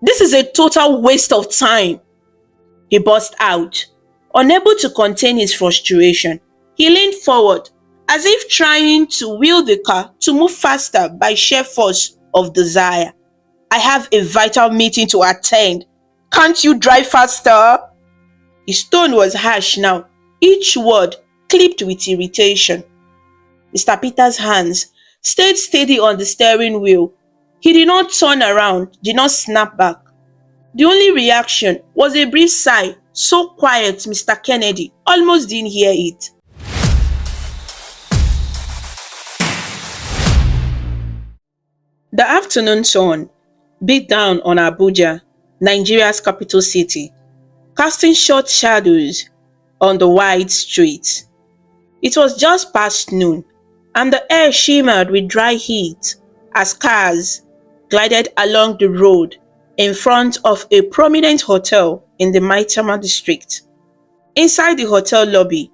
This is a total waste of time, he burst out. Unable to contain his frustration, he leaned forward, as if trying to will the car to move faster by sheer force of desire. I have a vital meeting to attend. Can't you drive faster? His tone was harsh now, each word clipped with irritation. Mr. Peter's hands stayed steady on the steering wheel. He did not turn around, did not snap back. The only reaction was a brief sigh, so quiet Mr. Kennedy almost didn't hear it. The afternoon sun beat down on Abuja, Nigeria's capital city, casting short shadows on the wide streets. It was just past noon, and the air shimmered with dry heat as cars glided along the road in front of a prominent hotel in the Maitama district. Inside the hotel lobby,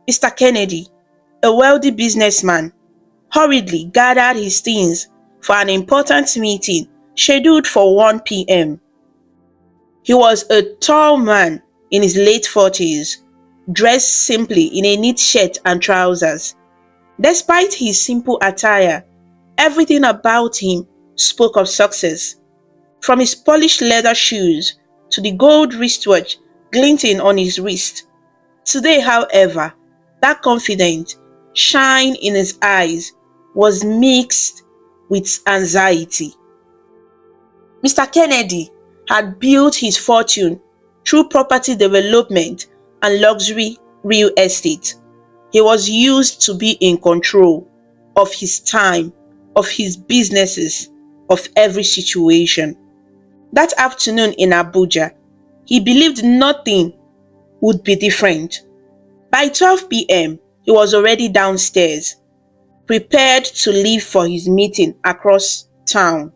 Mr. Kennedy, a wealthy businessman, hurriedly gathered his things for an important meeting scheduled for 1 p.m. He was a tall man in his late 40s, dressed simply in a neat shirt and trousers. Despite his simple attire, everything about him spoke of success, from his polished leather shoes to the gold wristwatch glinting on his wrist. Today, however, that confident shine in his eyes was mixed with anxiety. Mr. Kennedy had built his fortune through property development and luxury real estate. He was used to be in control of his time, of his businesses, of every situation. That afternoon in Abuja, he believed nothing would be different. By 12 p.m., he was already downstairs, prepared to leave for his meeting across town.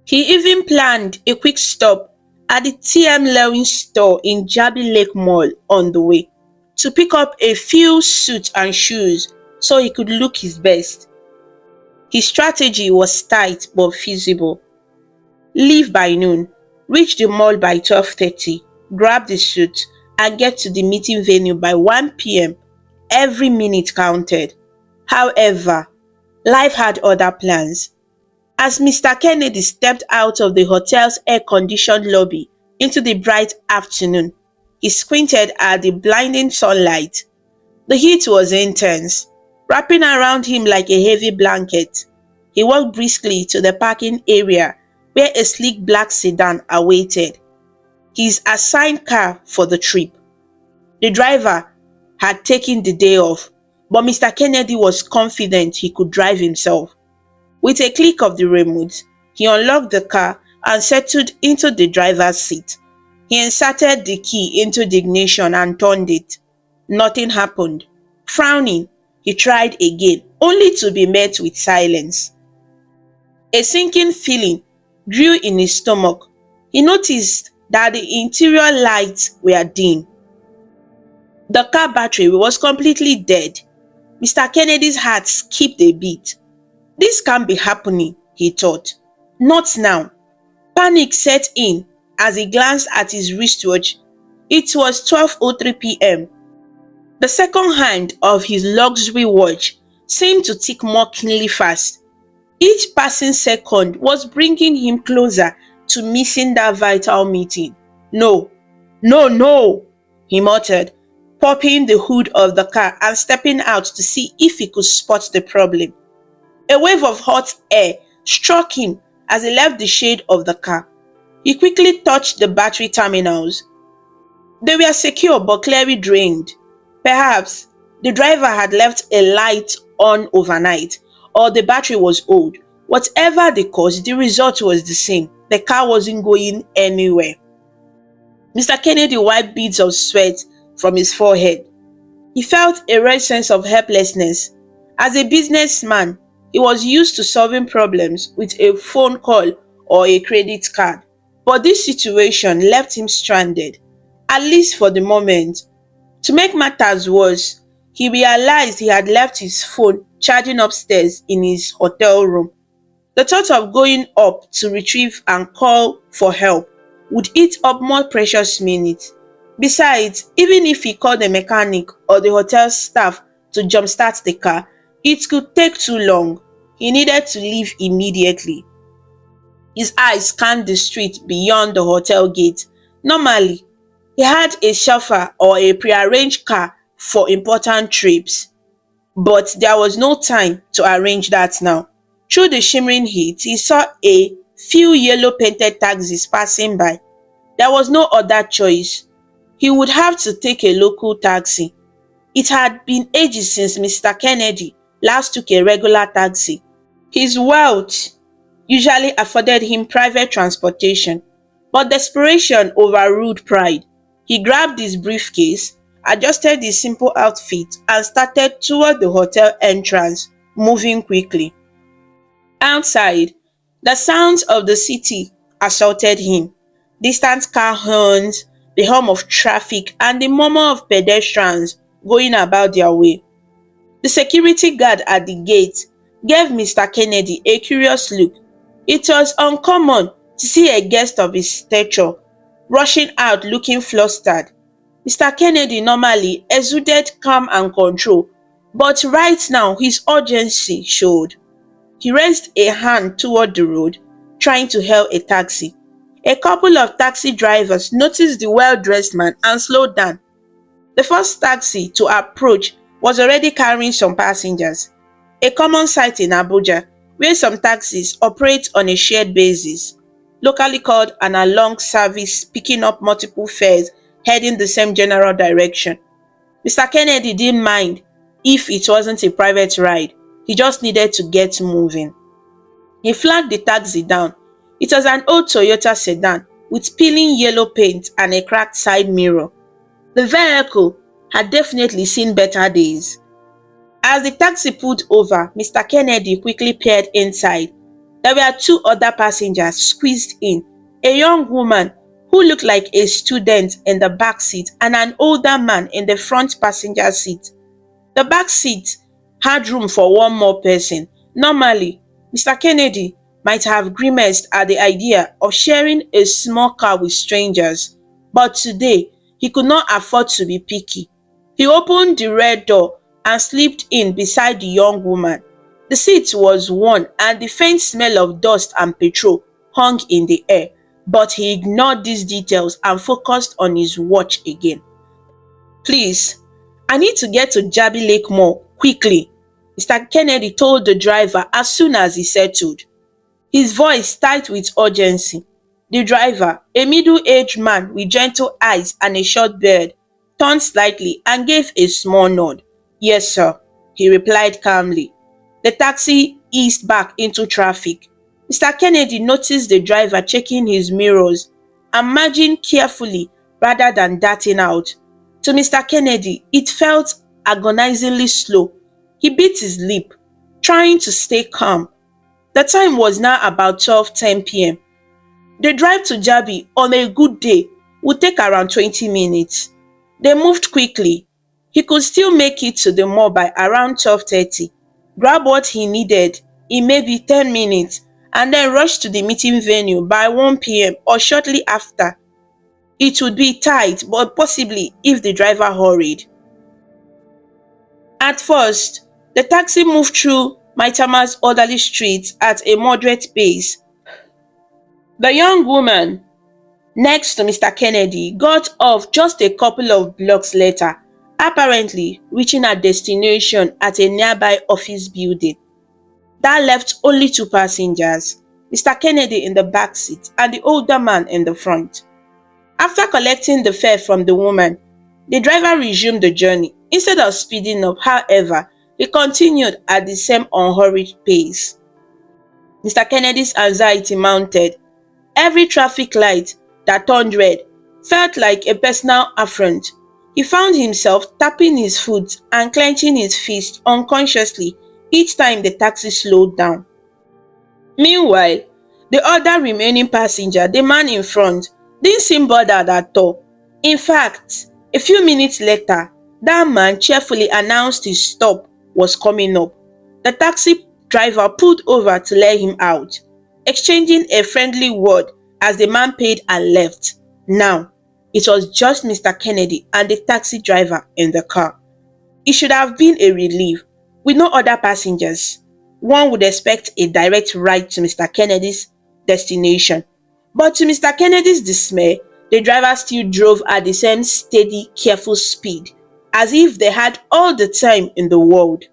He even planned a quick stop at the TM Lewin store in Jabi Lake Mall on the way to pick up a few suits and shoes so he could look his best. His strategy was tight but feasible. Leave by noon, reach the mall by 12:30, grab the suit, and get to the meeting venue by 1 p.m. Every minute counted. However, life had other plans. As Mr. Kennedy stepped out of the hotel's air-conditioned lobby into the bright afternoon, he squinted at the blinding sunlight. The heat was intense, wrapping around him like a heavy blanket. He walked briskly to the parking area where a sleek black sedan awaited, his assigned car for the trip. The driver had taken the day off, but Mr. Kennedy was confident he could drive himself. With a click of the remote, he unlocked the car and settled into the driver's seat. He inserted the key into the ignition and turned it. Nothing happened. Frowning, he tried again, only to be met with silence. A sinking feeling grew in his stomach. He noticed that the interior lights were dim. The car battery was completely dead. Mr. Kennedy's heart skipped a beat. This can't be happening, he thought. Not now. Panic set in as he glanced at his wristwatch. It was 12:03 p.m. The second hand of his luxury watch seemed to tick mockingly fast. Each passing second was bringing him closer to missing that vital meeting. No, no, no, he muttered, popping the hood of the car and stepping out to see if he could spot the problem. A wave of hot air struck him as he left the shade of the car. He quickly touched the battery terminals. They were secure but clearly drained. Perhaps the driver had left a light on overnight, or the battery was old. Whatever the cause, the result was the same. The car wasn't going anywhere. Mr. Kennedy wiped beads of sweat from his forehead. He felt a rare sense of helplessness. As a businessman, he was used to solving problems with a phone call or a credit card. But this situation left him stranded, at least for the moment. To make matters worse, he realized he had left his phone charging upstairs in his hotel room. The thought of going up to retrieve and call for help would eat up more precious minutes. Besides, even if he called the mechanic or the hotel staff to jumpstart the car, it could take too long. He needed to leave immediately. His eyes scanned the street beyond the hotel gate. Normally, he had a chauffeur or a prearranged car for important trips, but there was no time to arrange that now. Through the shimmering heat, he saw a few yellow painted taxis passing by. There was no other choice. He would have to take a local taxi. It had been ages since Mr. Kennedy last took a regular taxi. His wealth usually afforded him private transportation, but desperation overruled pride. He grabbed his briefcase, adjusted his simple outfit, and started toward the hotel entrance, moving quickly. Outside, the sounds of the city assaulted him. Distant car horns, the hum of traffic, and the murmur of pedestrians going about their way. The security guard at the gate gave Mr. Kennedy a curious look. It was uncommon to see a guest of his stature rushing out looking flustered. Mr. Kennedy normally exuded calm and control, but right now his urgency showed. He raised a hand toward the road, trying to hail a taxi. A couple of taxi drivers noticed the well-dressed man and slowed down. The first taxi to approach was already carrying some passengers, a common sight in Abuja, where some taxis operate on a shared basis, locally called an along service, picking up multiple fares heading the same general direction. Mr. Kennedy didn't mind if it wasn't a private ride, he just needed to get moving. He flagged the taxi down. It was an old Toyota sedan with peeling yellow paint and a cracked side mirror. The vehicle had definitely seen better days. As the taxi pulled over, Mr. Kennedy quickly peered inside. There were two other passengers squeezed in, a young woman who looked like a student in the back seat and an older man in the front passenger seat. The back seat had room for one more person. Normally, Mr. Kennedy might have grimaced at the idea of sharing a small car with strangers, but today he could not afford to be picky. He opened the rear door and slipped in beside the young woman. The seat was worn and the faint smell of dust and petrol hung in the air, but he ignored these details and focused on his watch again. "Please, I need to get to Jabi Lake Mall quickly," Mr. Kennedy told the driver as soon as he settled, his voice tight with urgency. The driver, a middle-aged man with gentle eyes and a short beard, turned slightly and gave a small nod. "Yes, sir," he replied calmly. The taxi eased back into traffic. Mr. Kennedy noticed the driver checking his mirrors and merging carefully rather than darting out. To Mr. Kennedy, it felt agonizingly slow. He bit his lip, trying to stay calm. The time was now about 12:10 p.m. The drive to Jabi on a good day would take around 20 minutes. They moved quickly. He could still make it to the mall by around 12:30, grab what he needed in maybe 10 minutes, and then rush to the meeting venue by 1 p.m. or shortly after. It would be tight, but possibly if the driver hurried. At first, the taxi moved through Maitama's orderly streets at a moderate pace. The young woman next to Mr. Kennedy got off just a couple of blocks later, apparently reaching her destination at a nearby office building. That left only two passengers, Mr. Kennedy in the back seat and the older man in the front. After collecting the fare from the woman, the driver resumed the journey. Instead of speeding up, however, he continued at the same unhurried pace. Mr. Kennedy's anxiety mounted. Every traffic light that turned red felt like a personal affront. He found himself tapping his foot and clenching his fist unconsciously each time the taxi slowed down. Meanwhile, the other remaining passenger, the man in front, didn't seem bothered at all. In fact, a few minutes later, that man cheerfully announced his stop was coming up. The taxi driver pulled over to let him out, exchanging a friendly word as the man paid and left. Now, it was just Mr. Kennedy and the taxi driver in the car. It should have been a relief, with no other passengers. One would expect a direct ride to Mr. Kennedy's destination. But to Mr. Kennedy's dismay, the driver still drove at the same steady, careful speed, as if they had all the time in the world.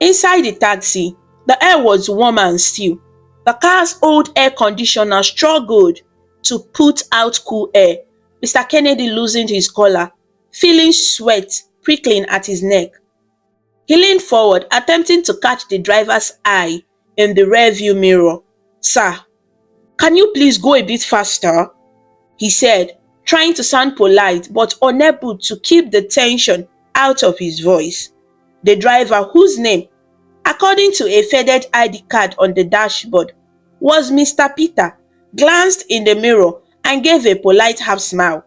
Inside the taxi, the air was warm and still. The car's old air conditioner struggled to put out cool air. Mr. Kennedy loosened his collar, feeling sweat prickling at his neck. He leaned forward, attempting to catch the driver's eye in the rearview mirror. "Sir, can you please go a bit faster?" he said, trying to sound polite but unable to keep the tension out of his voice. The driver, whose name, according to a faded ID card on the dashboard, was Mr. Peter, glanced in the mirror and gave a polite half smile.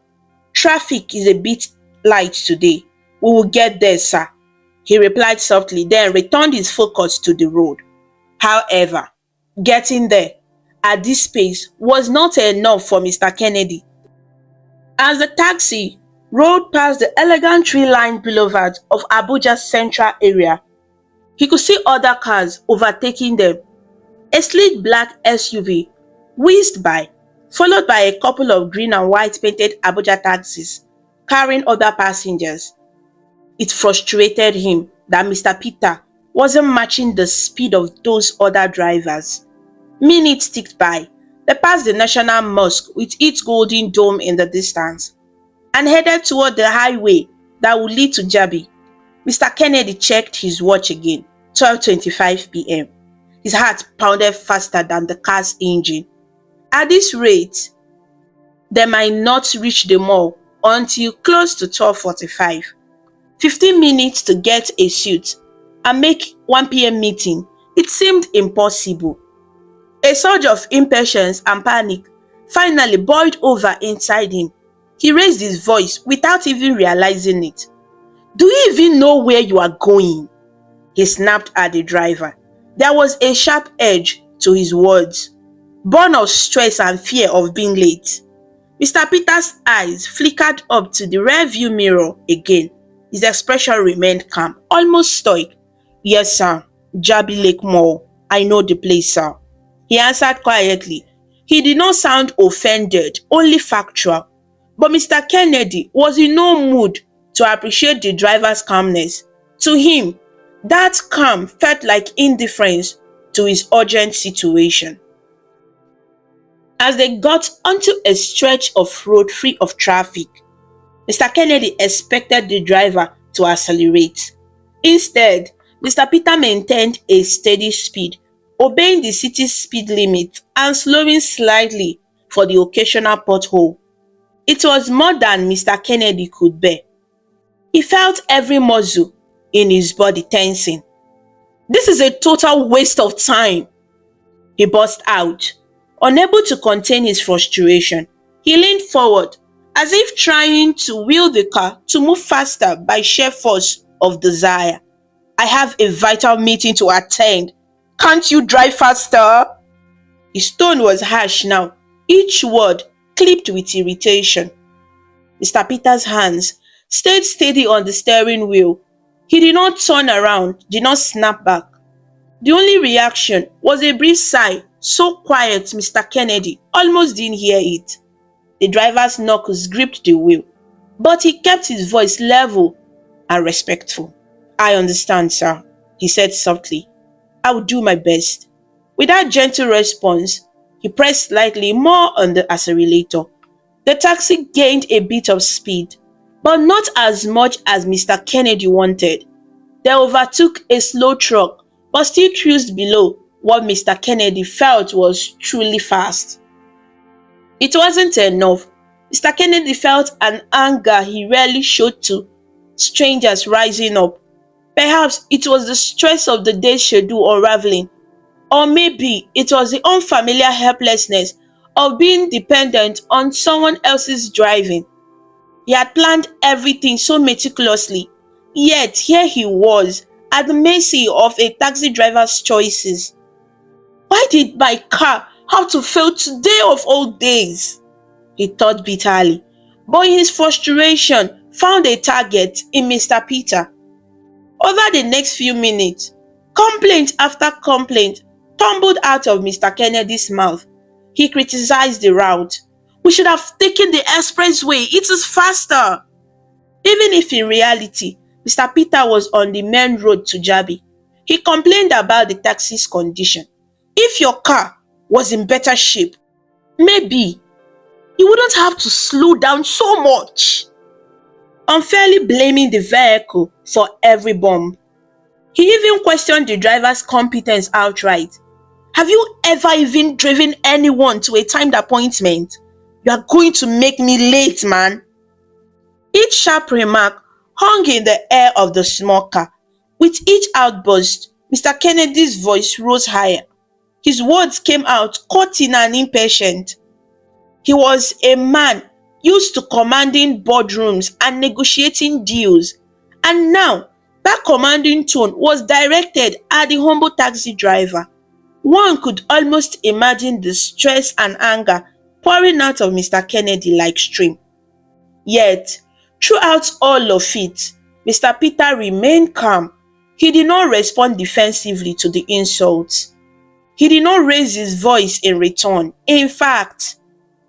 "Traffic is a bit light today. We will get there, sir," he replied softly, then returned his focus to the road. However, getting there at this pace was not enough for Mr. Kennedy. As the taxi rolled past the elegant tree-lined boulevard of Abuja's central area, he could see other cars overtaking them. A sleek black SUV whizzed by, followed by a couple of green and white painted Abuja taxis carrying other passengers. It frustrated him that Mr. Peter wasn't matching the speed of those other drivers. Minutes ticked by. They passed the National Mosque with its golden dome in the distance and headed toward the highway that would lead to Jabi. Mr. Kennedy checked his watch again. 12:25 p.m. His heart pounded faster than the car's engine. At this rate, they might not reach the mall until close to 12:45. 15 minutes to get a suit and make 1 p.m. meeting. It seemed impossible. A surge of impatience and panic finally boiled over inside him. He raised his voice without even realizing it. "Do you even know where you are going?" he snapped at the driver. There was a sharp edge to his words, born of stress and fear of being late. Mr. Peter's eyes flickered up to the rearview mirror again. His expression remained calm, almost stoic. "Yes, sir. Jabi Lake Mall. I know the place, sir," he answered quietly. He did not sound offended, only factual. But Mr. Kennedy was in no mood to appreciate the driver's calmness. To him, that calm felt like indifference to his urgent situation. As they got onto a stretch of road free of traffic, Mr. Kennedy expected the driver to accelerate. Instead, Mr. Peter maintained a steady speed, obeying the city's speed limit and slowing slightly for the occasional pothole. It was more than Mr. Kennedy could bear. He felt every muscle in his body tensing. "This is a total waste of time," he burst out. Unable to contain his frustration, he leaned forward, as if trying to will the car to move faster by sheer force of desire. "I have a vital meeting to attend. Can't you drive faster?" His tone was harsh now, each word clipped with irritation. Mr. Peter's hands stayed steady on the steering wheel. He did not turn around, did not snap back. The only reaction was a brief sigh, so quiet Mr. Kennedy almost didn't hear it. The driver's knuckles gripped the wheel, but he kept his voice level and respectful. "I understand, sir," he said softly. "I will do my best." With that gentle response, he pressed slightly more on the accelerator. The taxi gained a bit of speed, but not as much as Mr. Kennedy wanted. They overtook a slow truck, but still cruised below what Mr. Kennedy felt was truly fast. It wasn't enough. Mr. Kennedy felt an anger he rarely showed to strangers rising up. Perhaps it was the stress of the day's schedule unraveling, or maybe it was the unfamiliar helplessness of being dependent on someone else's driving. He had planned everything so meticulously, yet here he was, at the mercy of a taxi driver's choices. Why did my car have to fail today of all days? He thought bitterly. But in his frustration, found a target in Mr. Peter. Over the next few minutes, complaint after complaint tumbled out of Mr. Kennedy's mouth. He criticized the route. We should have taken the expressway. It is faster. Even if in reality, Mr. Peter was on the main road to Jabi. He complained about the taxi's condition. If your car was in better shape, maybe you wouldn't have to slow down so much. Unfairly blaming the vehicle for every bump. He even questioned the driver's competence outright. Have you ever even driven anyone to a timed appointment? You are going to make me late, man. Each sharp remark hung in the air of the smoker. With each outburst, Mr. Kennedy's voice rose higher. His words came out cutting and impatient. He was a man used to commanding boardrooms and negotiating deals, and now that commanding tone was directed at the humble taxi driver. One could almost imagine the stress and anger pouring out of Mr. Kennedy like stream. Yet, throughout all of it, Mr. Peter remained calm. He did not respond defensively to the insults. He did not raise his voice in return. In fact,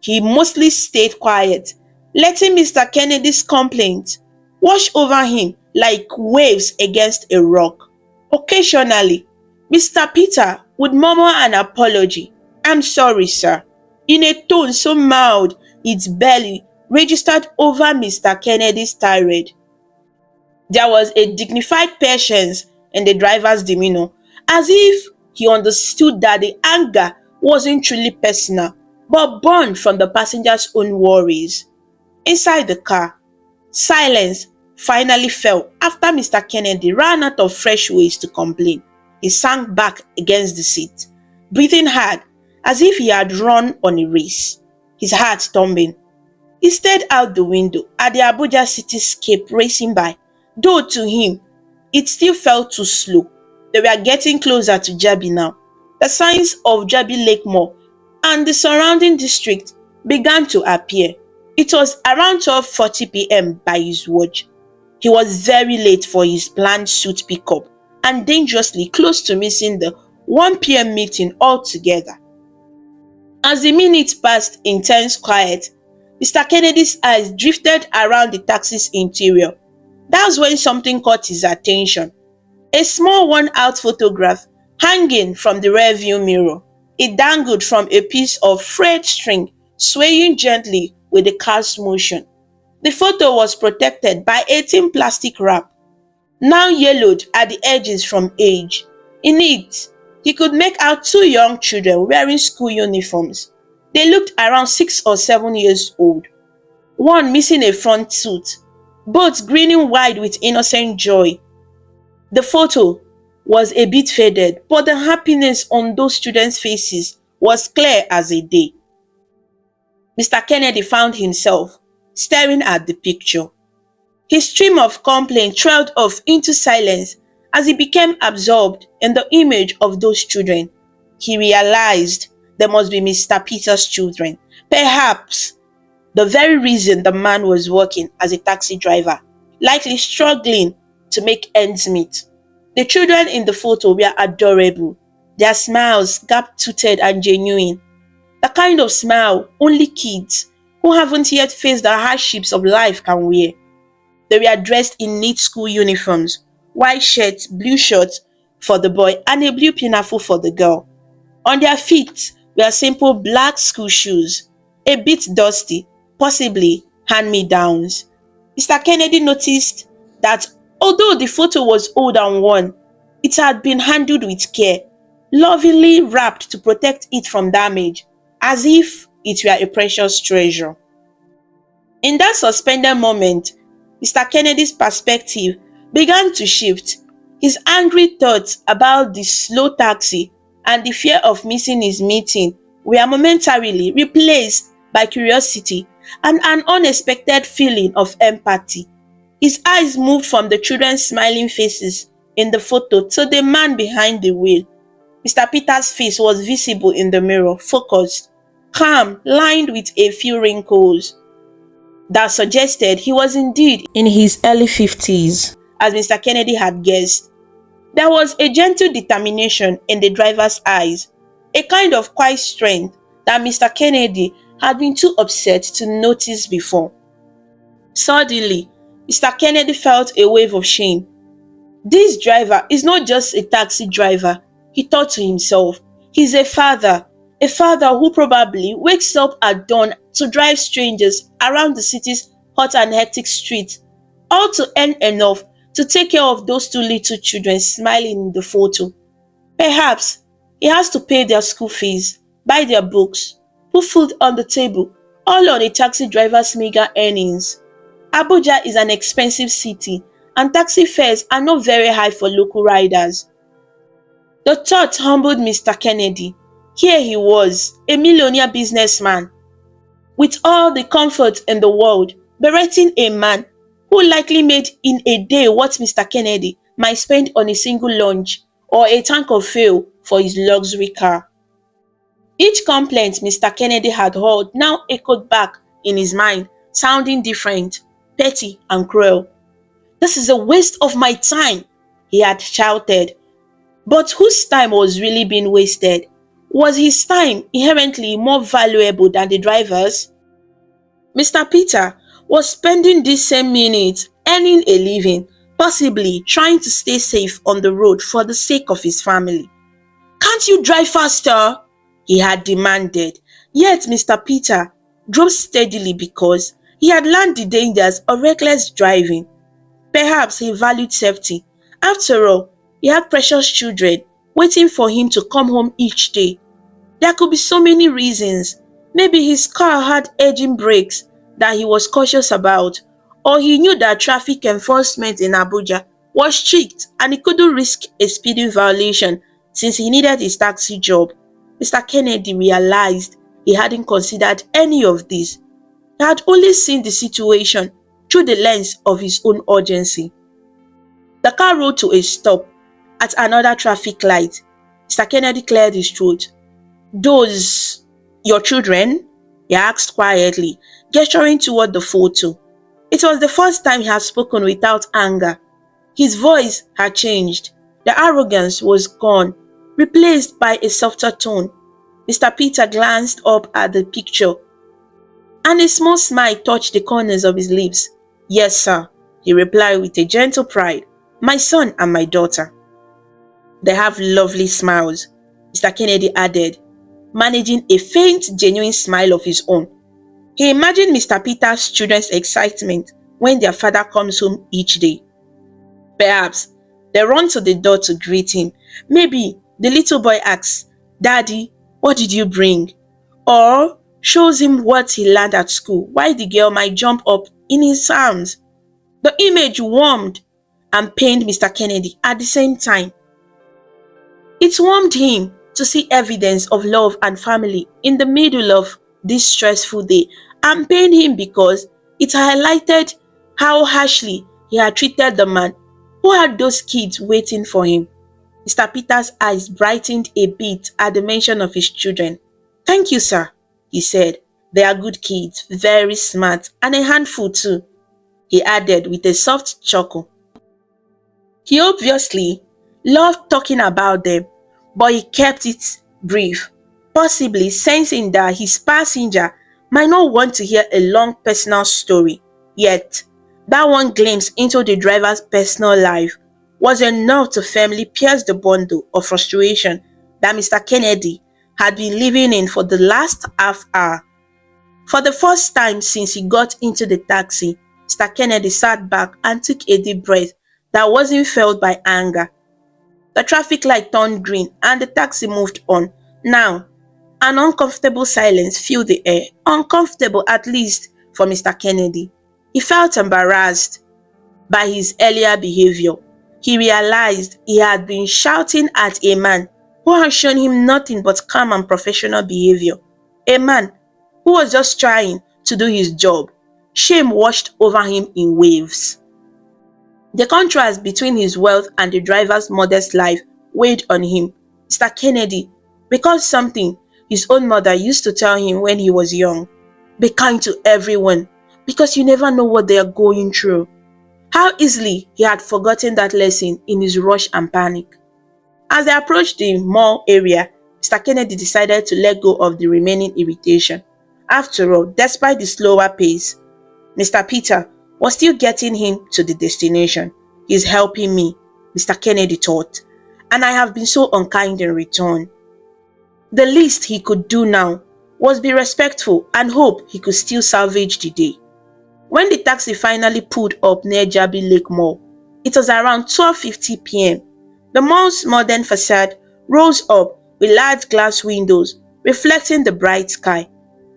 he mostly stayed quiet, letting Mr. Kennedy's complaints wash over him like waves against a rock. Occasionally, Mr. Peter would murmur an apology. I'm sorry, sir, in a tone so mild it barely registered over Mr. Kennedy's tirade. There was a dignified patience in the driver's demeanor, as if he understood that the anger wasn't truly personal, but born from the passenger's own worries. Inside the car, silence finally fell after Mr. Kennedy ran out of fresh ways to complain. He sank back against the seat, breathing hard as if he had run on a race, his heart thumping. He stared out the window at the Abuja cityscape racing by, though to him, it still felt too slow. They were getting closer to Jabi now. The signs of Jabi Lake Mall and the surrounding district began to appear. It was around 12:40 p.m. by his watch. He was very late for his planned suit pickup and dangerously close to missing the 1 p.m. meeting altogether. As the minutes passed in tense quiet, Mr. Kennedy's eyes drifted around the taxi's interior. That's when something caught his attention. A small worn-out photograph hanging from the rearview mirror. It dangled from a piece of frayed string, swaying gently with the car's motion. The photo was protected by a thin plastic wrap, now yellowed at the edges from age. In it, he could make out two young children wearing school uniforms. They looked around 6 or 7 years old, one missing a front tooth, both grinning wide with innocent joy. The photo was a bit faded, but the happiness on those children's faces was clear as a day. Mr. Kennedy found himself staring at the picture. His stream of complaint trailed off into silence as he became absorbed in the image of those children. He realized they must be Mr. Peter's children. Perhaps the very reason the man was working as a taxi driver, likely struggling to make ends meet. The children in the photo were adorable, their smiles gap-toothed and genuine, the kind of smile only kids who haven't yet faced the hardships of life can wear. They were dressed in neat school uniforms, white shirts, blue shorts for the boy, and a blue pinafore for the girl. On their feet were simple black school shoes, a bit dusty, possibly hand-me-downs. Mr. Kennedy noticed that although the photo was old and worn, it had been handled with care, lovingly wrapped to protect it from damage, as if it were a precious treasure. In that suspended moment, Mr. Kennedy's perspective began to shift. His angry thoughts about the slow taxi and the fear of missing his meeting were momentarily replaced by curiosity and an unexpected feeling of empathy. His eyes moved from the children's smiling faces in the photo to the man behind the wheel. Mr. Peter's face was visible in the mirror, focused, calm, lined with a few wrinkles that suggested he was indeed in his early 50s, as Mr. Kennedy had guessed. There was a gentle determination in the driver's eyes, a kind of quiet strength that Mr. Kennedy had been too upset to notice before. Suddenly, Mr. Kennedy felt a wave of shame. This driver is not just a taxi driver, he thought to himself. He's a father who probably wakes up at dawn to drive strangers around the city's hot and hectic streets, all to earn enough to take care of those two little children smiling in the photo. Perhaps he has to pay their school fees, buy their books, put food on the table, all on a taxi driver's meager earnings. Abuja is an expensive city and taxi fares are not very high for local riders. The thought humbled Mr. Kennedy. Here he was, a millionaire businessman, with all the comfort in the world, berating a man who likely made in a day what Mr. Kennedy might spend on a single lunch or a tank of fuel for his luxury car. Each complaint Mr. Kennedy had heard now echoed back in his mind, sounding different, petty and cruel. "This is a waste of my time," he had shouted. But whose time was really being wasted? Was his time inherently more valuable than the driver's? Mr. Peter was spending these same minutes earning a living, possibly trying to stay safe on the road for the sake of his family. "Can't you drive faster?" he had demanded. Yet Mr. Peter drove steadily because he had learned the dangers of reckless driving. Perhaps he valued safety. After all, he had precious children waiting for him to come home each day. There could be so many reasons. Maybe his car had aging brakes that he was cautious about, or he knew that traffic enforcement in Abuja was strict and he couldn't risk a speeding violation since he needed his taxi job. Mr. Kennedy realized he hadn't considered any of this. He had only seen the situation through the lens of his own urgency. The car rolled to a stop at another traffic light. Mr. Kennedy cleared his throat. "Those your children?" he asked quietly, gesturing toward the photo. It was the first time he had spoken without anger. His voice had changed. The arrogance was gone, replaced by a softer tone. Mr. Peter glanced up at the picture, and a small smile touched the corners of his lips. "Yes, sir," he replied with a gentle pride. "My son and my daughter." "They have lovely smiles," Mr. Kennedy added, managing a faint, genuine smile of his own. He imagined Mr. Peter's children's excitement when their father comes home each day. Perhaps they run to the door to greet him. Maybe the little boy asks, "Daddy, what did you bring?" Or shows him what he learned at school, while the girl might jump up in his arms. The image warmed and pained Mr. Kennedy at the same time. It warmed him to see evidence of love and family in the middle of this stressful day, and pained him because it highlighted how harshly he had treated the man who had those kids waiting for him. Mr. Peter's eyes brightened a bit at the mention of his children. "Thank you, sir," he said. "They are good kids, very smart, and a handful too," he added with a soft chuckle. He obviously loved talking about them, but he kept it brief, possibly sensing that his passenger might not want to hear a long personal story. Yet, that one glimpse into the driver's personal life was enough to firmly pierce the bundle of frustration that Mr. Kennedy had been living in for the last half hour. For the first time since he got into the taxi, Mr. Kennedy sat back and took a deep breath that wasn't felt by anger. The traffic light turned green and the taxi moved on. Now, an uncomfortable silence filled the air, uncomfortable at least for Mr. Kennedy. He felt embarrassed by his earlier behavior. He realized he had been shouting at a man who had shown him nothing but calm and professional behavior. A man who was just trying to do his job. Shame washed over him in waves. The contrast between his wealth and the driver's modest life weighed on him. Mr. Kennedy recalled something his own mother used to tell him when he was young. Be kind to everyone because you never know what they are going through. How easily he had forgotten that lesson in his rush and panic. As they approached the mall area, Mr. Kennedy decided to let go of the remaining irritation. After all, despite the slower pace, Mr. Peter was still getting him to the destination. He's helping me, Mr. Kennedy thought, and I have been so unkind in return. The least he could do now was be respectful and hope he could still salvage the day. When the taxi finally pulled up near Jabi Lake Mall, it was around 12:50 p.m. The mall's modern facade rose up with large glass windows reflecting the bright sky.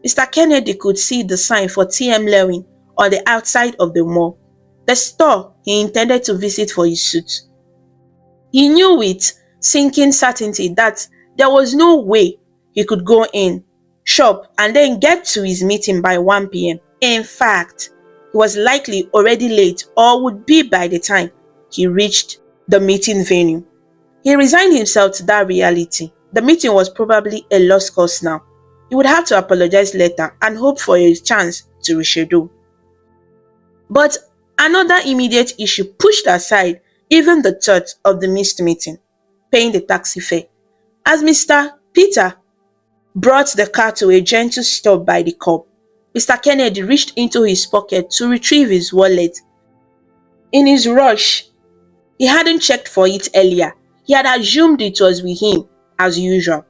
Mr. Kennedy could see the sign for TM Lewin on the outside of the mall, the store he intended to visit for his suit. He knew with sinking certainty that there was no way he could go in, shop, and then get to his meeting by 1 p.m. In fact, he was likely already late or would be by the time he reached the meeting venue. He resigned himself to that reality. The meeting was probably a lost cause now. He would have to apologize later and hope for a chance to reschedule. But another immediate issue pushed aside even the thought of the missed meeting, paying the taxi fare. As Mr. Peter brought the car to a gentle stop by the curb, Mr. Kennedy reached into his pocket to retrieve his wallet. In his rush, he hadn't checked for it earlier. He had assumed it was with him, as usual.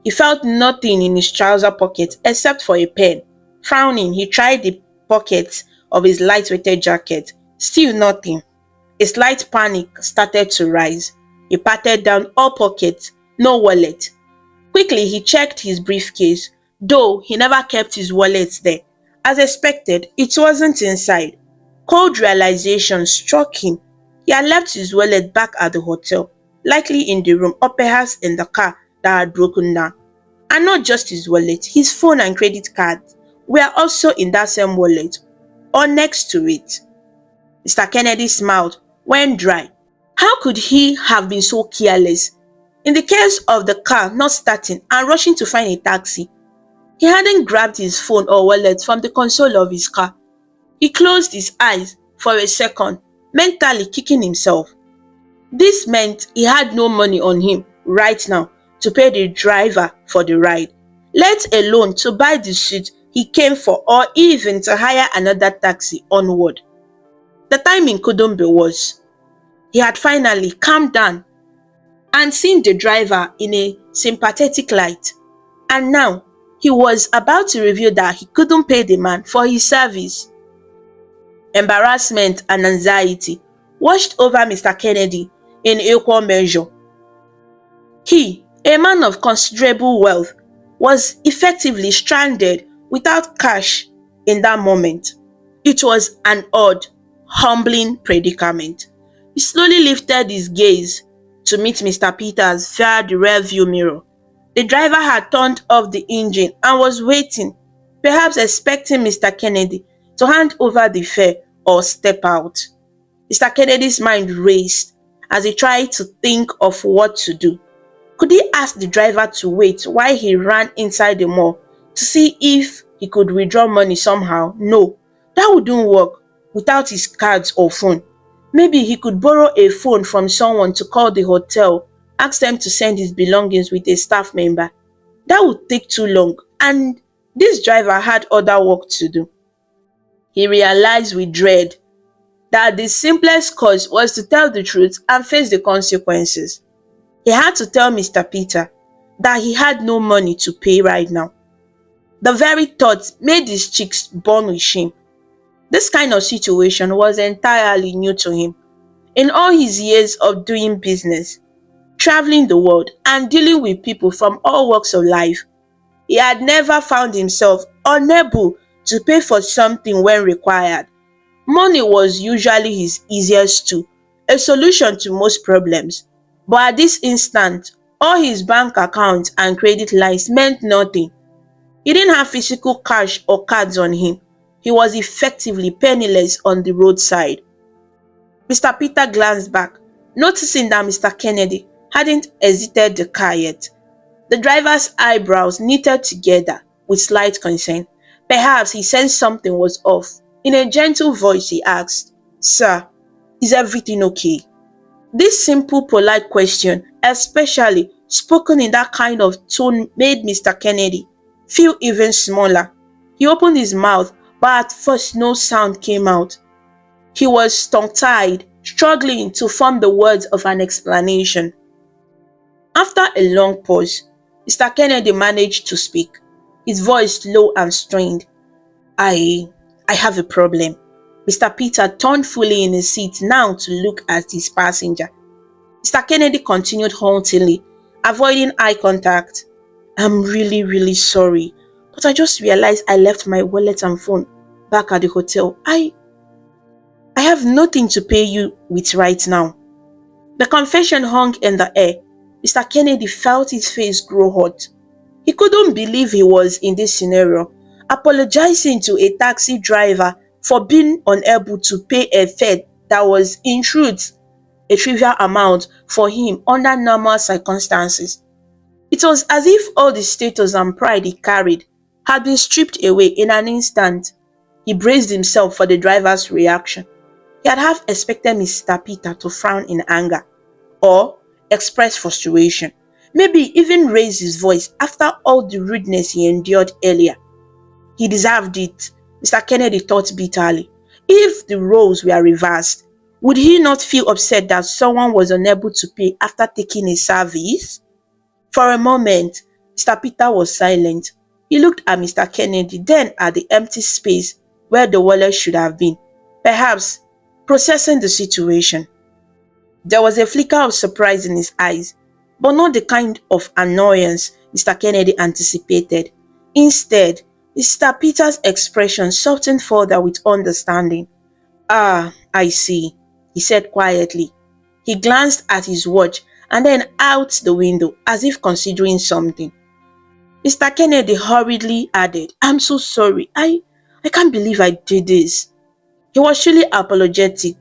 He felt nothing in his trouser pocket except for a pen. Frowning, he tried the pockets of his light-weighted jacket. Still nothing. A slight panic started to rise. He patted down all pockets, no wallet. Quickly, he checked his briefcase, though he never kept his wallet there. As expected, it wasn't inside. Cold realization struck him. He had left his wallet back at the hotel, likely in the room or perhaps in the car that had broken down. And not just his wallet, his phone and credit cards were also in that same wallet, or next to it. Mr. Kennedy smiled, went dry. How could he have been so careless? In the case of the car not starting and rushing to find a taxi, he hadn't grabbed his phone or wallet from the console of his car. He closed his eyes for a second, mentally kicking himself. This meant he had no money on him right now to pay the driver for the ride, let alone to buy the suit he came for or even to hire another taxi onward. The timing couldn't be worse. He had finally calmed down and seen the driver in a sympathetic light, and now he was about to reveal that he couldn't pay the man for his service. Embarrassment and anxiety washed over Mr. Kennedy in equal measure. He, a man of considerable wealth, was effectively stranded without cash in that moment. It was an odd, humbling predicament. He slowly lifted his gaze to meet Mr. Peters via the rearview mirror. The driver had turned off the engine and was waiting, perhaps expecting Mr. Kennedy to hand over the fare or step out. Mr. Kennedy's mind raced as he tried to think of what to do. Could he ask the driver to wait while he ran inside the mall to see if he could withdraw money somehow? No, that wouldn't work without his cards or phone. Maybe he could borrow a phone from someone to call the hotel, ask them to send his belongings with a staff member. That would take too long, and this driver had other work to do. He realized with dread that the simplest course was to tell the truth and face the consequences. He had to tell Mr. Peter that he had no money to pay right now. The very thought made his cheeks burn with shame. This kind of situation was entirely new to him. In all his years of doing business, traveling the world, and dealing with people from all walks of life, he had never found himself unable to pay for something when required. Money was usually his easiest tool, a solution to most problems. But at this instant, all his bank accounts and credit lines meant nothing. He didn't have physical cash or cards on him. He was effectively penniless on the roadside. Mr. Peter glanced back, noticing that Mr. Kennedy hadn't exited the car yet. The driver's eyebrows knitted together with slight concern. Perhaps he sensed something was off. In a gentle voice, he asked, "Sir, is everything okay?" This simple, polite question, especially spoken in that kind of tone, made Mr. Kennedy feel even smaller. He opened his mouth, but at first no sound came out. He was tongue-tied, struggling to form the words of an explanation. After a long pause, Mr. Kennedy managed to speak, his voice low and strained. I I have a problem." Mr. Peter turned fully in his seat now to look at his passenger. Mr. Kennedy continued hauntingly, avoiding eye contact. "I'm really, really sorry, but I just realized I left my wallet and phone back at the hotel. I have nothing to pay you with right now." The confession hung in the air. Mr. Kennedy felt his face grow hot. He couldn't believe he was in this scenario, apologizing to a taxi driver for being unable to pay a fare that was, in truth, a trivial amount for him under normal circumstances. It was as if all the status and pride he carried had been stripped away in an instant. He braced himself for the driver's reaction. He had half expected Mr. Peter to frown in anger or express frustration, maybe even raise his voice after all the rudeness he endured earlier. He deserved it, Mr. Kennedy thought bitterly. If the roles were reversed, would he not feel upset that someone was unable to pay after taking his service? For a moment, Mr. Peter was silent. He looked at Mr. Kennedy, then at the empty space where the wallet should have been, perhaps processing the situation. There was a flicker of surprise in his eyes, but not the kind of annoyance Mr. Kennedy anticipated. Instead, Mr. Peter's expression softened further with understanding. "Ah, I see," he said quietly. He glanced at his watch and then out the window as if considering something. Mr. Kennedy hurriedly added, "I'm so sorry. I can't believe I did this." He was surely apologetic.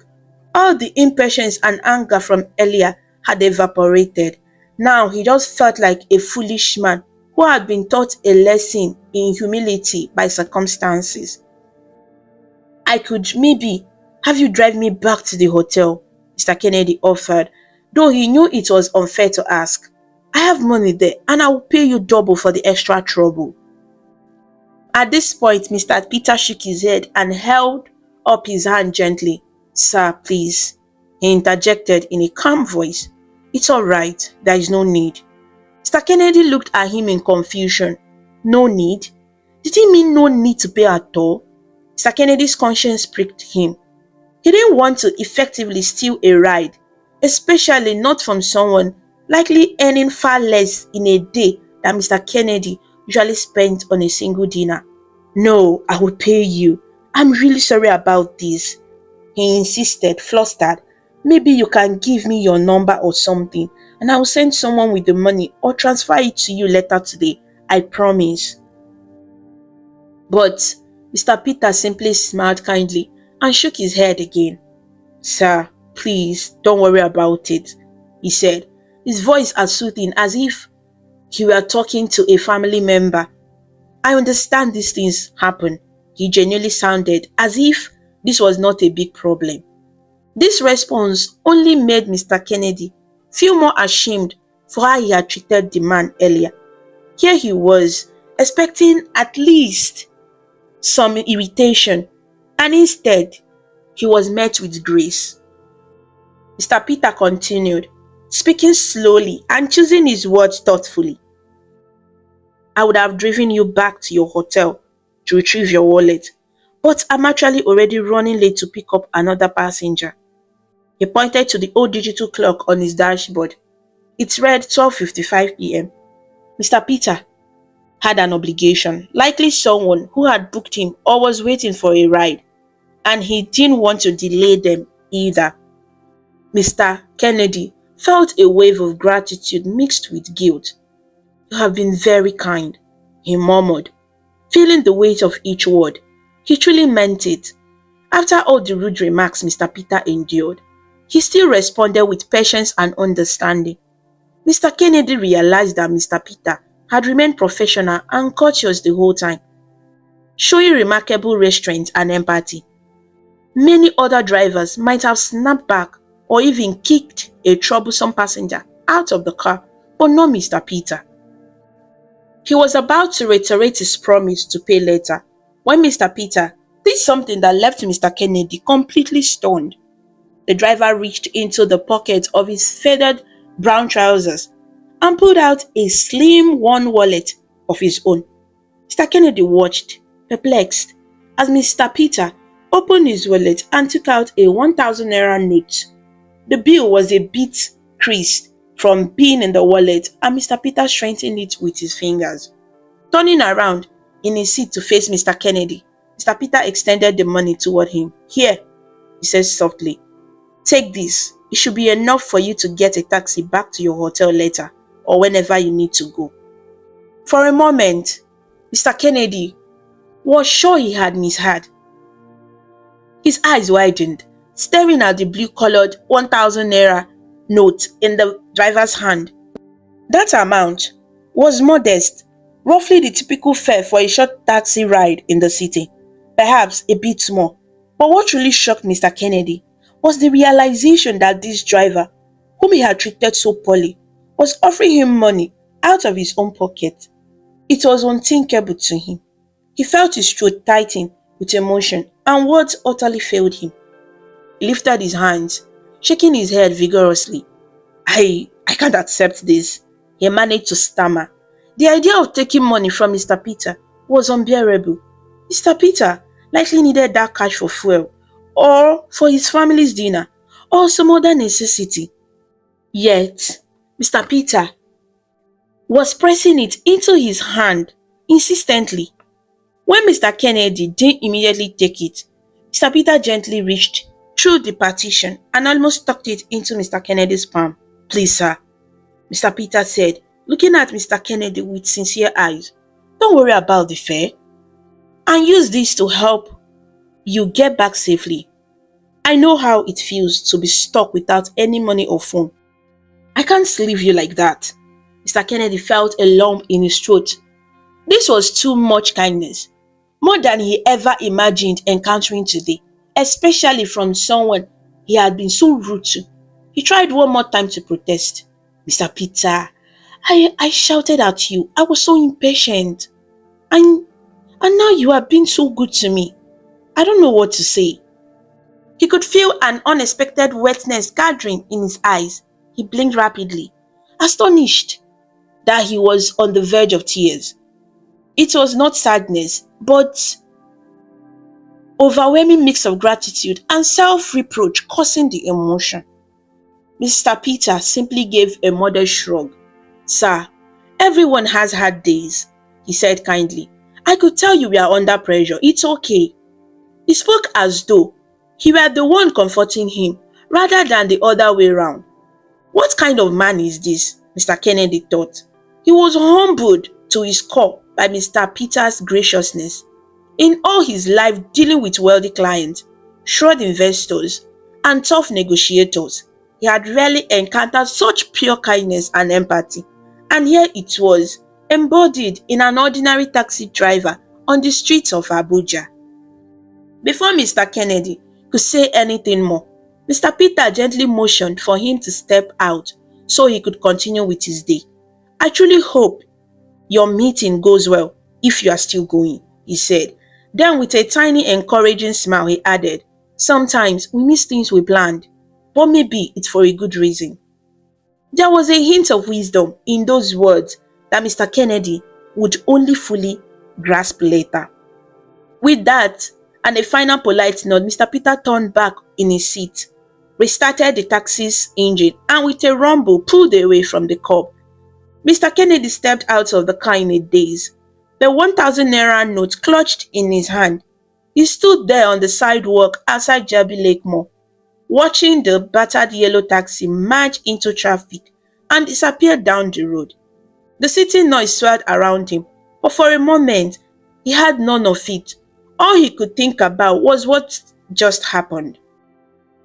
All the impatience and anger from earlier had evaporated. Now he just felt like a foolish man who had been taught a lesson in humility by circumstances. "I could maybe have you drive me back to the hotel," Mr. Kennedy offered, though he knew it was unfair to ask. "I have money there and I will pay you double for the extra trouble." At this point, Mr. Peter shook his head and held up his hand gently. "Sir, please," he interjected in a calm voice. "It's all right, there is no need." Mr. Kennedy looked at him in confusion. No need? Did he mean no need to pay at all? Mr. Kennedy's conscience pricked him. He didn't want to effectively steal a ride, especially not from someone likely earning far less in a day than Mr. Kennedy usually spent on a single dinner. "No, I will pay you. I'm really sorry about this," he insisted, flustered. "Maybe you can give me your number or something, and I will send someone with the money or transfer it to you later today. I promise." But Mr. Peter simply smiled kindly and shook his head again. "Sir, please don't worry about it," he said, his voice as soothing as if he were talking to a family member. "I understand these things happen." He genuinely sounded as if this was not a big problem. This response only made Mr. Kennedy feel more ashamed for how he had treated the man earlier. Here he was, expecting at least some irritation, and instead, he was met with grace. Mr. Peter continued, speaking slowly and choosing his words thoughtfully. "I would have driven you back to your hotel to retrieve your wallet, but I'm actually already running late to pick up another passenger." He pointed to the old digital clock on his dashboard. It read 12:55 p.m. Mr. Peter had an obligation, likely someone who had booked him or was waiting for a ride, and he didn't want to delay them either. Mr. Kennedy felt a wave of gratitude mixed with guilt. "You have been very kind," he murmured, feeling the weight of each word. He truly meant it. After all the rude remarks Mr. Peter endured, he still responded with patience and understanding. Mr. Kennedy realized that Mr. Peter had remained professional and courteous the whole time, showing remarkable restraint and empathy. Many other drivers might have snapped back or even kicked a troublesome passenger out of the car, but not Mr. Peter. He was about to reiterate his promise to pay later when Mr. Peter did something that left Mr. Kennedy completely stunned. The driver reached into the pocket of his faded brown trousers and pulled out a slim worn wallet of his own. Mr. Kennedy watched, perplexed, as Mr. Peter opened his wallet and took out a 1,000 naira note. The bill was a bit creased from being in the wallet, and Mr. Peter straightened it with his fingers. Turning around in his seat to face Mr. Kennedy, Mr. Peter extended the money toward him. "Here," he said softly. "Take this. It should be enough for you to get a taxi back to your hotel later or whenever you need to go." For a moment, Mr. Kennedy was sure he had misheard. His eyes widened, staring at the blue-colored 1,000 naira note in the driver's hand. That amount was modest, roughly the typical fare for a short taxi ride in the city, perhaps a bit more. But what really shocked Mr. Kennedy was the realization that this driver, whom he had treated so poorly, was offering him money out of his own pocket. It was unthinkable to him. He felt his throat tighten with emotion and words utterly failed him. He lifted his hands, shaking his head vigorously. I can't accept this," he managed to stammer. The idea of taking money from Mr. Peter was unbearable. Mr. Peter likely needed that cash for fuel, or for his family's dinner, or some other necessity. Yet, Mr. Peter was pressing it into his hand insistently. When Mr. Kennedy didn't immediately take it, Mr. Peter gently reached through the partition and almost tucked it into Mr. Kennedy's palm. "Please, sir," Mr. Peter said, looking at Mr. Kennedy with sincere eyes. "Don't worry about the fare, and use this to help you get back safely. I know how it feels to be stuck without any money or phone. I can't leave you like that." Mr. Kennedy felt a lump in his throat. This was too much kindness, more than he ever imagined encountering today, especially from someone he had been so rude to. He tried one more time to protest. "Mr. Peter, I shouted at you. I was so impatient. And now you are being so good to me. I don't know what to say." He could feel an unexpected wetness gathering in his eyes. He blinked rapidly, astonished that he was on the verge of tears. It was not sadness, but overwhelming mix of gratitude and self-reproach causing the emotion. Mr. Peter simply gave a modest shrug. "Sir, everyone has hard days," he said kindly. "I could tell you we are under pressure. It's okay." He spoke as though he were the one comforting him rather than the other way round. What kind of man is this? Mr. Kennedy thought. He was humbled to his core by Mr. Peter's graciousness. In all his life dealing with wealthy clients, shrewd investors, and tough negotiators, he had rarely encountered such pure kindness and empathy. And here it was, embodied in an ordinary taxi driver on the streets of Abuja. Before Mr. Kennedy could say anything more, Mr. Peter gently motioned for him to step out so he could continue with his day. "I truly hope your meeting goes well if you are still going," he said. Then with a tiny encouraging smile he added, "Sometimes we miss things we planned, but maybe it's for a good reason." There was a hint of wisdom in those words that Mr. Kennedy would only fully grasp later. With that, and a final polite nod, Mr. Peter turned back in his seat, restarted the taxi's engine, and with a rumble pulled away from the curb. Mr. Kennedy stepped out of the car in a daze, the 1,000 naira note clutched in his hand. He stood there on the sidewalk outside Jabi Lake Mall, watching the battered yellow taxi merge into traffic and disappear down the road. The city noise swirled around him, but for a moment, he had none of it. All he could think about was what just happened.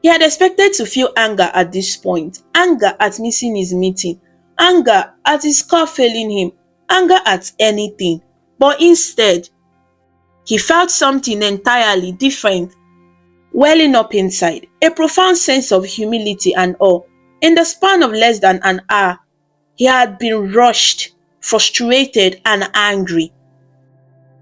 He had expected to feel anger at this point, anger at missing his meeting, anger at his car failing him, anger at anything. But instead, he felt something entirely different welling up inside, a profound sense of humility and awe. In the span of less than an hour, he had been rushed, frustrated, and angry.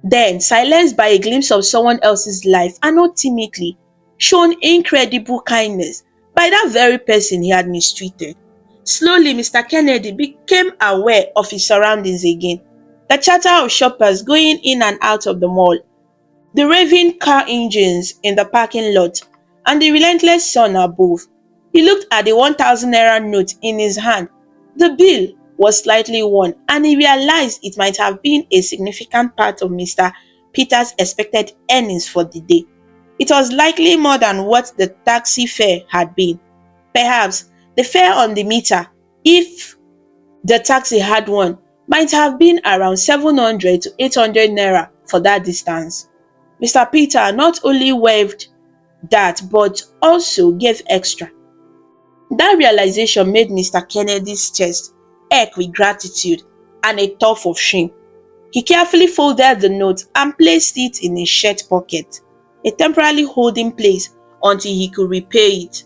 Then, silenced by a glimpse of someone else's life and ultimately shown incredible kindness by that very person he had mistreated. Slowly, Mr. Kennedy became aware of his surroundings again. The chatter of shoppers going in and out of the mall, the raving car engines in the parking lot, and the relentless sun above. He looked at the 1,000 naira note in his hand. The bill was slightly worn, and he realized it might have been a significant part of Mr. Peter's expected earnings for the day. It was likely more than what the taxi fare had been. Perhaps the fare on the meter, if the taxi had one, might have been around 700 to 800 naira for that distance. Mr. Peter not only waived that but also gave extra. That realization made Mr. Kennedy's chest ache with gratitude and a touch of shame. He carefully folded the note and placed it in his shirt pocket, a temporary holding place until he could repay it.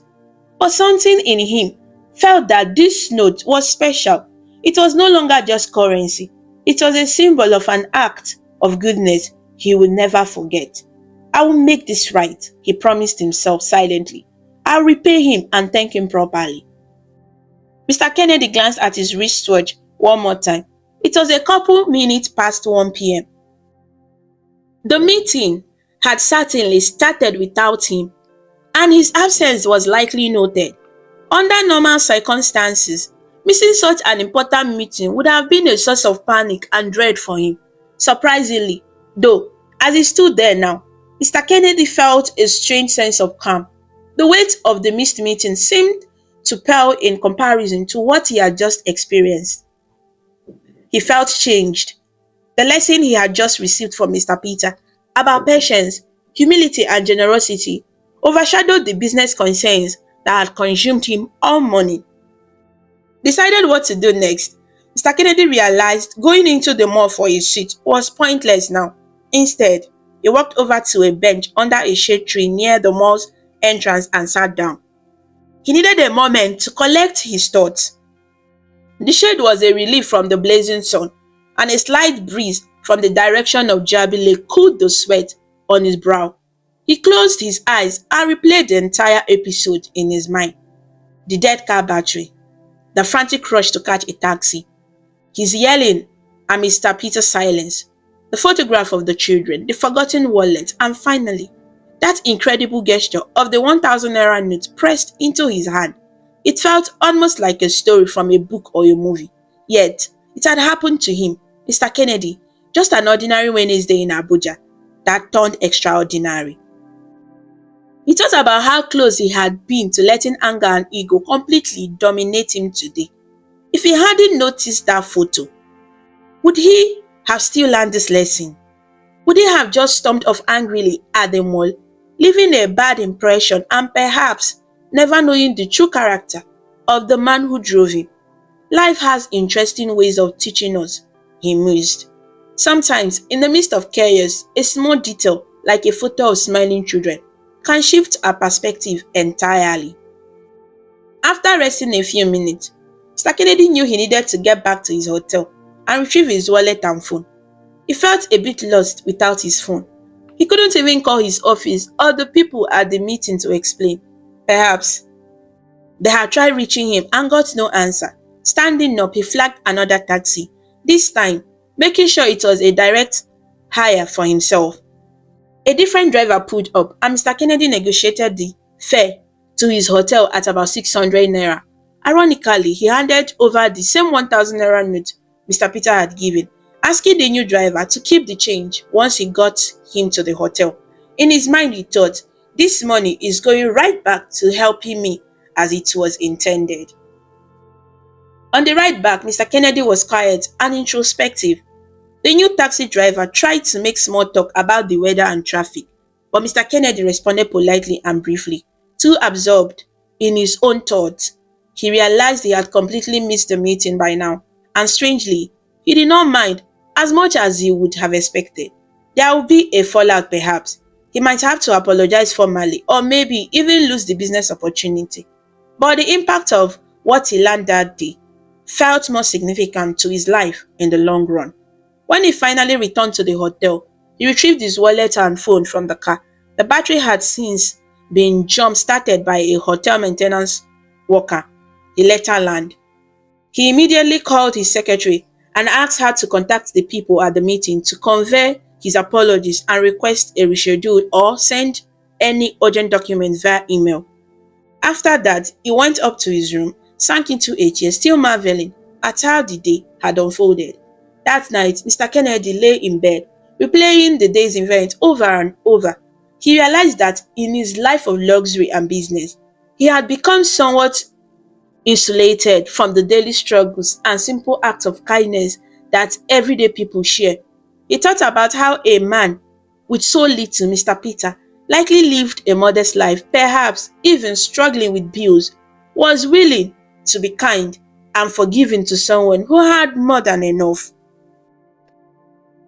But something in him felt that this note was special. It was no longer just currency. It was a symbol of an act of goodness he would never forget. I will make this right, he promised himself silently. I'll repay him and thank him properly. Mr. Kennedy glanced at his wristwatch one more time. It was a couple minutes past 1 p.m. The meeting had certainly started without him, and his absence was likely noted. Under normal circumstances, missing such an important meeting would have been a source of panic and dread for him. Surprisingly, though, as he stood there now, Mr. Kennedy felt a strange sense of calm. The weight of the missed meeting seemed to pale in comparison to what he had just experienced. He felt changed. The lesson he had just received from Mr. Peter about patience, humility, and generosity overshadowed the business concerns that had consumed him all morning. Decided what to do next, Mr. Kennedy realized going into the mall for a seat was pointless now. Instead, he walked over to a bench under a shade tree near the mall's entrance and sat down. He needed a moment to collect his thoughts. The shade was a relief from the blazing sun, and a slight breeze from the direction of Derby Lake cooled the sweat on his brow. He closed his eyes and replayed the entire episode in his mind. The dead car battery, the frantic rush to catch a taxi, his yelling and Mr. Peter's silence, the photograph of the children, the forgotten wallet, and finally, that incredible gesture of the 1,000 naira note pressed into his hand. It felt almost like a story from a book or a movie. Yet, it had happened to him, Mr. Kennedy, just an ordinary Wednesday in Abuja that turned extraordinary. He thought about how close he had been to letting anger and ego completely dominate him today. If he hadn't noticed that photo, would he have still learned this lesson? Would he have just stomped off angrily at the mall, leaving a bad impression and perhaps never knowing the true character of the man who drove him? Life has interesting ways of teaching us, he mused. Sometimes, in the midst of chaos, a small detail, like a photo of smiling children, can shift our perspective entirely. After resting a few minutes, Mr. Kennedy knew he needed to get back to his hotel and retrieve his wallet and phone. He felt a bit lost without his phone. He couldn't even call his office or the people at the meeting to explain. Perhaps they had tried reaching him and got no answer. Standing up, he flagged another taxi, this time making sure it was a direct hire for himself. A different driver pulled up and Mr. Kennedy negotiated the fare to his hotel at about 600 naira. Ironically, he handed over the same 1,000 naira note Mr. Peter had given, asking the new driver to keep the change once he got him to the hotel. In his mind, he thought, this money is going right back to helping me as it was intended. On the ride back, Mr. Kennedy was quiet and introspective. The new taxi driver tried to make small talk about the weather and traffic, but Mr. Kennedy responded politely and briefly. Too absorbed in his own thoughts, he realized he had completely missed the meeting by now, and strangely, he did not mind as much as he would have expected. There would be a fallout perhaps. He might have to apologize formally or maybe even lose the business opportunity. But the impact of what he learned that day felt more significant to his life in the long run. When he finally returned to the hotel, he retrieved his wallet and phone from the car. The battery had since been jump started by a hotel maintenance worker, he later learned. He immediately called his secretary and asked her to contact the people at the meeting to convey his apologies and request a reschedule or send any urgent documents via email. After that, he went up to his room, sank into a chair, still marveling at how the day had unfolded. That night, Mr. Kennedy lay in bed, replaying the day's event over and over. He realized that in his life of luxury and business, he had become somewhat insulated from the daily struggles and simple acts of kindness that everyday people share. He thought about how a man with so little, Mr. Peter, likely lived a modest life, perhaps even struggling with bills, was willing to be kind and forgiving to someone who had more than enough.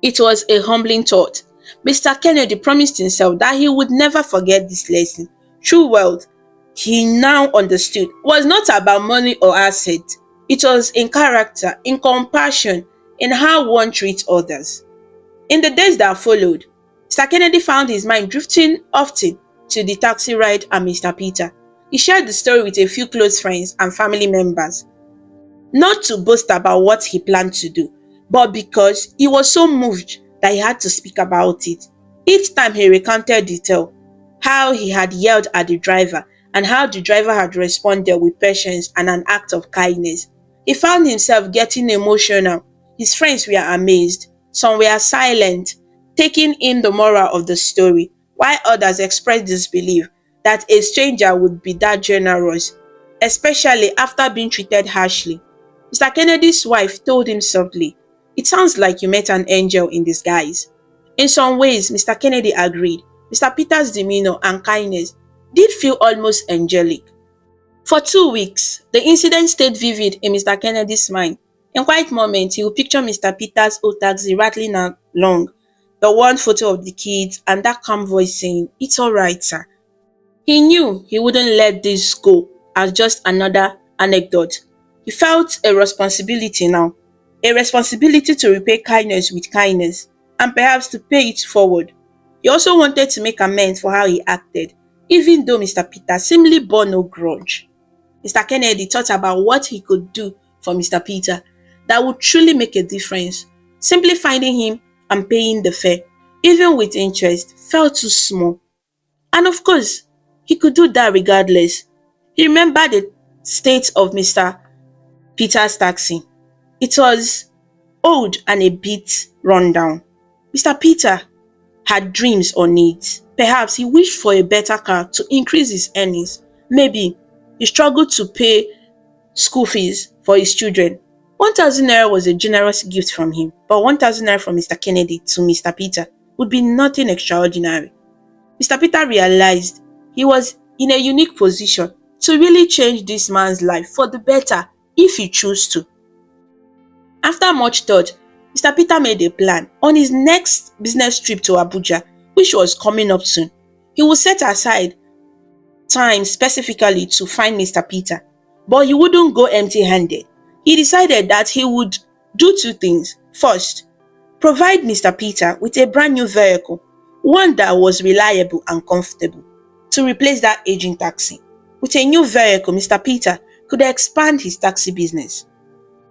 It was a humbling thought. Mr. Kennedy promised himself that he would never forget this lesson. True wealth, he now understood, was not about money or assets. It was in character, in compassion, in how one treats others. In the days that followed, Mr. Kennedy found his mind drifting often to the taxi ride and Mr. Peter. He shared the story with a few close friends and family members, not to boast about what he planned to do, but because he was so moved that he had to speak about it. Each time he recounted detail, how he had yelled at the driver and how the driver had responded with patience and an act of kindness. He found himself getting emotional. His friends were amazed. Some were silent, taking in the moral of the story, while others expressed disbelief that a stranger would be that generous, especially after being treated harshly. Mr. Kennedy's wife told him softly, "It sounds like you met an angel in disguise." In some ways, Mr. Kennedy agreed. Mr. Peter's demeanor and kindness did feel almost angelic. For 2 weeks, the incident stayed vivid in Mr. Kennedy's mind. In quiet moments, he would picture Mr. Peter's old taxi rattling along, the one photo of the kids, and that calm voice saying, "It's all right, sir." He knew he wouldn't let this go as just another anecdote. He felt a responsibility now, a responsibility to repay kindness with kindness and perhaps to pay it forward. He also wanted to make amends for how he acted, even though Mr. Peter seemingly bore no grudge. Mr. Kennedy thought about what he could do for Mr. Peter that would truly make a difference. Simply finding him and paying the fare, even with interest, felt too small. And of course, he could do that regardless. He remembered the state of Mr. Peter's taxi. It was old and a bit run down. Mr. Peter had dreams or needs. Perhaps he wished for a better car to increase his earnings. Maybe he struggled to pay school fees for his children. 1,000 naira was a generous gift from him, but 1,000 naira from Mr. Kennedy to Mr. Peter would be nothing extraordinary. Mr. Peter realized he was in a unique position to really change this man's life for the better if he chose to. After much thought, Mr. Peter made a plan. On his next business trip to Abuja, which was coming up soon, he would set aside time specifically to find Mr. Peter. But he wouldn't go empty-handed. He decided that he would do two things. First, provide Mr. Peter with a brand new vehicle, one that was reliable and comfortable, to replace that aging taxi. With a new vehicle, Mr. Peter could expand his taxi business,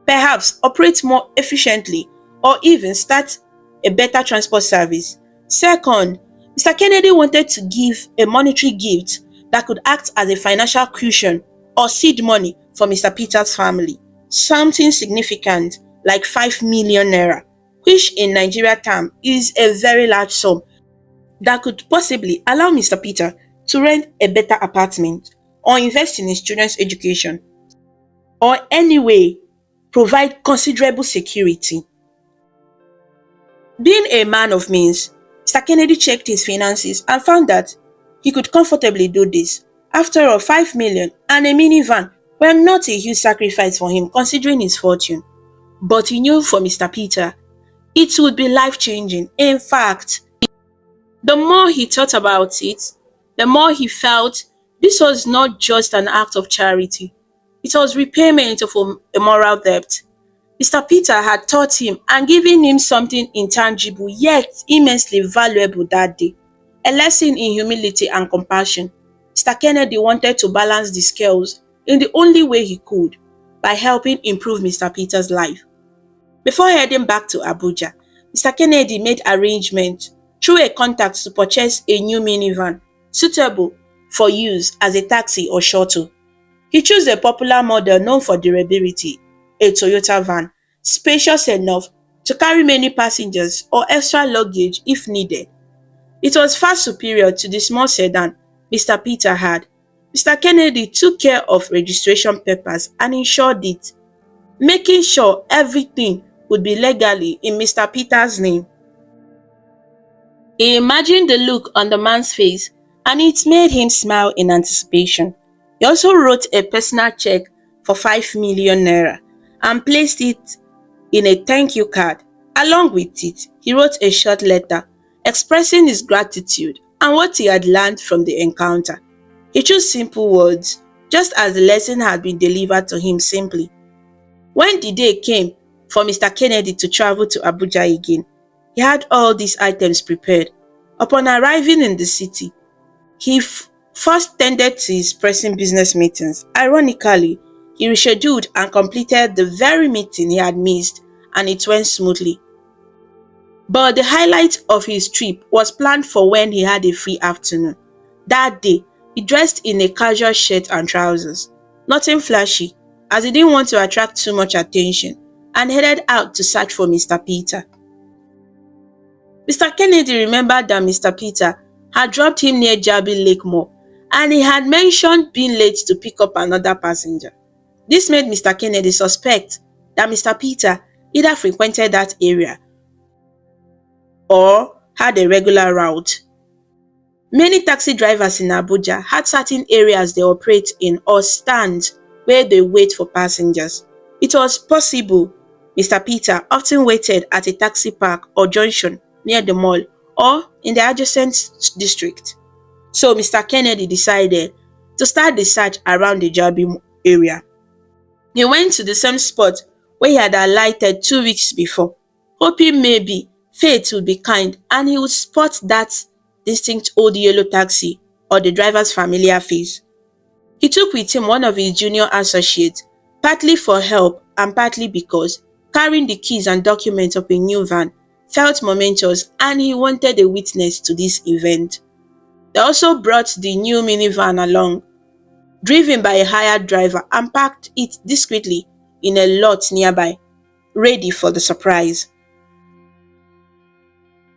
perhaps operate more efficiently, or even start a better transport service. Second, Mr. Kennedy wanted to give a monetary gift that could act as a financial cushion or seed money for Mr. Peter's family, something significant like 5 million naira, which in Nigeria term is a very large sum that could possibly allow Mr. Peter to rent a better apartment or invest in his children's education, or anyway provide considerable security. Being a man of means, Mr. Kennedy checked his finances and found that he could comfortably do this. After all, 5 million and a minivan were not a huge sacrifice for him considering his fortune. But he knew for Mr. Peter, it would be life changing. In fact, the more he thought about it, the more he felt this was not just an act of charity, it was repayment of a moral debt. Mr. Peter had taught him and given him something intangible yet immensely valuable that day, a lesson in humility and compassion. Mr. Kennedy wanted to balance the scales in the only way he could, by helping improve Mr. Peter's life. Before heading back to Abuja, Mr. Kennedy made arrangements through a contact to purchase a new minivan suitable for use as a taxi or shuttle. He chose a popular model known for durability, a Toyota van, spacious enough to carry many passengers or extra luggage if needed. It was far superior to the small sedan Mr. Peter had. Mr. Kennedy took care of registration papers and insured it, making sure everything would be legally in Mr. Peter's name. He imagined the look on the man's face and it made him smile in anticipation. He also wrote a personal check for 5 million naira and placed it in a thank you card. Along with it, he wrote a short letter expressing his gratitude and what he had learned from the encounter. He chose simple words, just as the lesson had been delivered to him simply. When the day came for Mr. Kennedy to travel to Abuja again, he had all these items prepared. Upon arriving in the city, he first tended to his pressing business meetings. Ironically, he rescheduled and completed the very meeting he had missed, and it went smoothly. But the highlight of his trip was planned for when he had a free afternoon. That day, he dressed in a casual shirt and trousers, nothing flashy, as he didn't want to attract too much attention, and headed out to search for Mr. Peter. Mr. Kennedy remembered that Mr. Peter had dropped him near Jabi Lake Mall, and he had mentioned being late to pick up another passenger. This made Mr. Kennedy suspect that Mr. Peter either frequented that area or had a regular route. Many taxi drivers in Abuja had certain areas they operate in or stands where they wait for passengers. It was possible Mr. Peter often waited at a taxi park or junction near the mall or in the adjacent district. So Mr. Kennedy decided to start the search around the Jabi area. He went to the same spot where he had alighted 2 weeks before, hoping maybe fate would be kind and he would spot that distinct old yellow taxi or the driver's familiar face. He took with him one of his junior associates, partly for help and partly because carrying the keys and documents of a new van felt momentous and he wanted a witness to this event. They also brought the new minivan along, driven by a hired driver, and parked it discreetly in a lot nearby, ready for the surprise.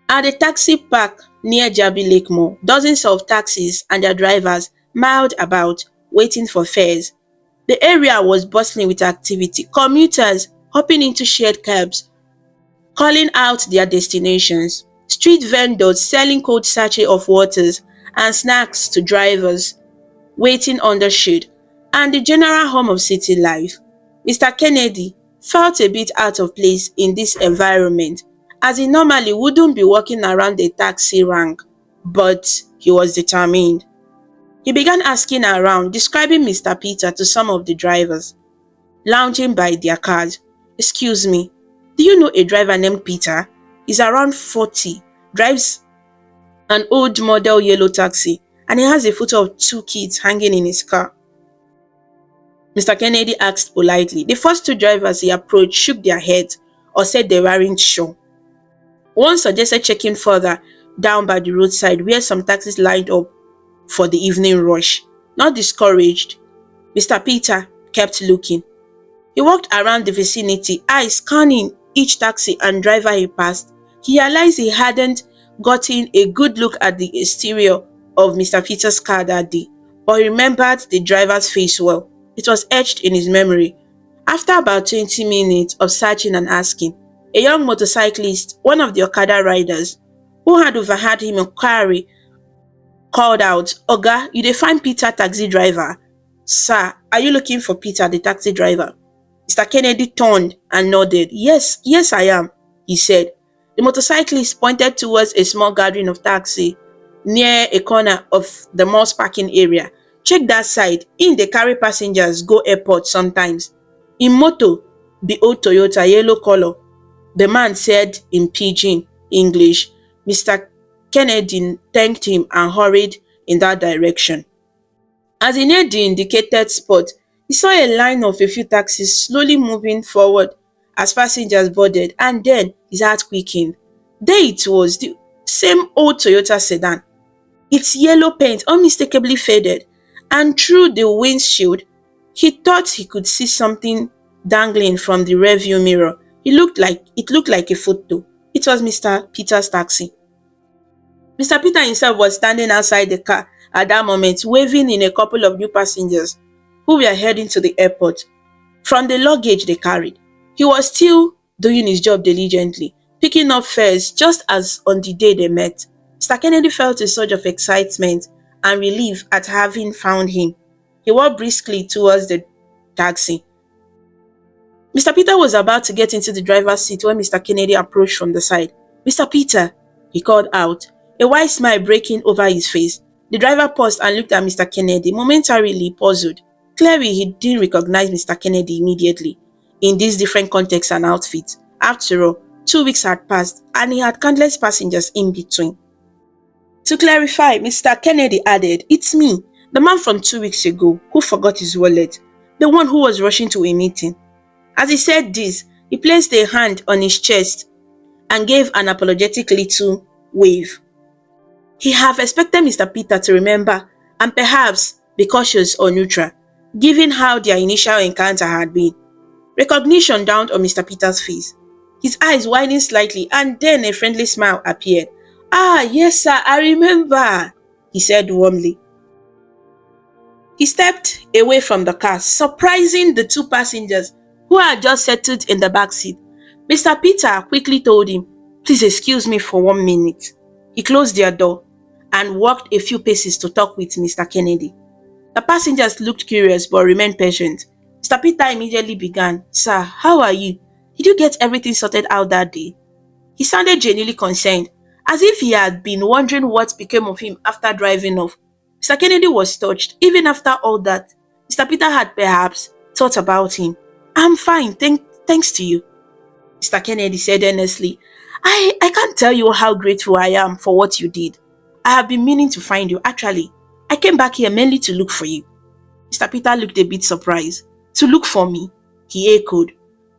At the taxi park near Jabi Lake Mall, dozens of taxis and their drivers miled about, waiting for fares. The area was bustling with activity, commuters hopping into shared cabs, calling out their destinations, street vendors selling cold sachets of waters and snacks to drivers waiting on the shade, and the general hum of city life. Mr. Kennedy felt a bit out of place in this environment, as he normally wouldn't be walking around a taxi rank, but he was determined. He began asking around, describing Mr. Peter to some of the drivers lounging by their cars. "Excuse me, do you know a driver named Peter? He's around 40, drives an old model yellow taxi, and he has a photo of 2 kids hanging in his car." Mr. Kennedy asked politely. The first 2 drivers he approached shook their heads or said they weren't sure. One suggested checking further down by the roadside where some taxis lined up for the evening rush. Not discouraged, Mr. Peter kept looking. He walked around the vicinity, eyes scanning each taxi and driver he passed. He realized he hadn't gotten a good look at the exterior of Mr. Peter's car that day, but he remembered the driver's face well. It was etched in his memory. After about 20 minutes of searching and asking, a young motorcyclist, one of the Okada riders, who had overheard him inquiry called out, "Oga, you dey find Peter taxi driver?" "Sir, are you looking for Peter the taxi driver?" Mr. Kennedy turned and nodded. "Yes, yes, I am," he said. The motorcyclist pointed towards a small gathering of taxi near a corner of the mall's parking area. "Check that side. In dey carry passengers go airport sometimes. Im motor be old Toyota yellow colour," the man said in pidgin English. Mr. Kennedy thanked him and hurried in that direction. As he neared the indicated spot, he saw a line of a few taxis slowly moving forward as passengers boarded, and then his heart quickened. There it was, the same old Toyota sedan, its yellow paint unmistakably faded, and through the windshield, he thought he could see something dangling from the rearview mirror. It looked like a photo. It was Mr. Peter's taxi. Mr. Peter himself was standing outside the car at that moment, waving in a couple of new passengers who were heading to the airport. From the luggage they carried, he was still doing his job diligently, picking up fares just as on the day they met. Mr. Kennedy felt a surge of excitement and relief at having found him. He walked briskly towards the taxi. Mr. Peter was about to get into the driver's seat when Mr. Kennedy approached from the side. "Mr. Peter," he called out, a wide smile breaking over his face. The driver paused and looked at Mr. Kennedy, momentarily puzzled. Clearly, he didn't recognize Mr. Kennedy immediately in these different contexts and outfits. After all, 2 weeks had passed and he had countless passengers in between. "To clarify," Mr. Kennedy added, "it's me, the man from 2 weeks ago who forgot his wallet, the one who was rushing to a meeting." As he said this, he placed a hand on his chest and gave an apologetic little wave. He half expected Mr. Peter to remember and perhaps be cautious or neutral, given how their initial encounter had been. Recognition dawned on Mr. Peter's face. His eyes widened slightly and then a friendly smile appeared. "Ah, yes, sir, I remember," he said warmly. He stepped away from the car, surprising the two passengers who had just settled in the back seat. Mr. Peter quickly told him, "Please excuse me for 1 minute." He closed their door and walked a few paces to talk with Mr. Kennedy. The passengers looked curious but remained patient. Mr. Peter immediately began, "Sir, how are you? Did you get everything sorted out that day?" He sounded genuinely concerned, as if he had been wondering what became of him after driving off. Mr. Kennedy was touched. Even after all that, Mr. Peter had perhaps thought about him. "I'm fine, thanks to you," Mr. Kennedy said earnestly. I can't tell you how grateful I am for what you did. I have been meaning to find you. Actually, I came back here mainly to look for you." Mr. Peter looked a bit surprised. "To look for me?" he echoed.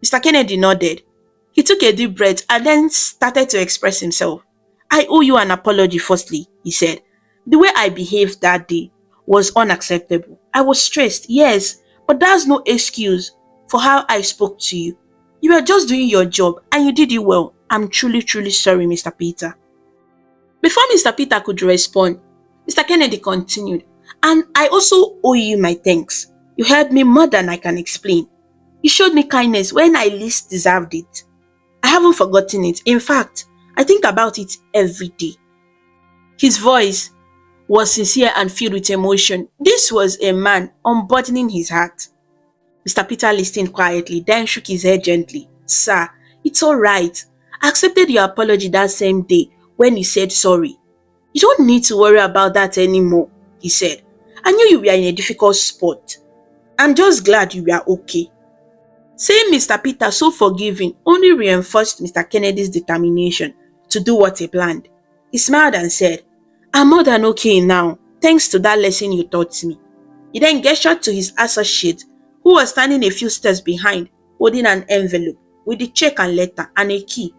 Mr. Kennedy nodded. He took a deep breath and then started to express himself. "I owe you an apology firstly," he said. "The way I behaved that day was unacceptable. I was stressed, yes, but that's no excuse for how I spoke to you. You were just doing your job and you did it well. I'm truly, truly sorry, Mr. Peter." Before Mr. Peter could respond, Mr. Kennedy continued, "And I also owe you my thanks. You helped me more than I can explain. You showed me kindness when I least deserved it. I haven't forgotten it. In fact, I think about it every day." His voice was sincere and filled with emotion. This was a man unburdening his heart. Mr. Peter listened quietly, then shook his head gently. "Sir, it's all right. I accepted your apology that same day when you said sorry. You don't need to worry about that anymore," he said. "I knew you were in a difficult spot. I'm just glad you were okay." Saying Mr. Peter so forgiving only reinforced Mr. Kennedy's determination to do what he planned. He smiled and said, "I'm more than okay now, thanks to that lesson you taught me." He then gestured to his associate, who was standing a few steps behind, holding an envelope with the check and letter and a key.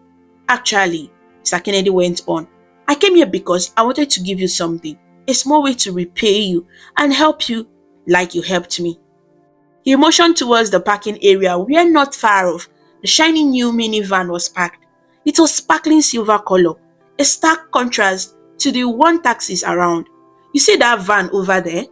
"Actually," Mr. Kennedy went on, "I came here because I wanted to give you something, a small way to repay you and help you like you helped me." He motioned towards the parking area where not far off, the shiny new minivan was parked. It was sparkling silver color, a stark contrast to the one taxis around. "You see that van over there?"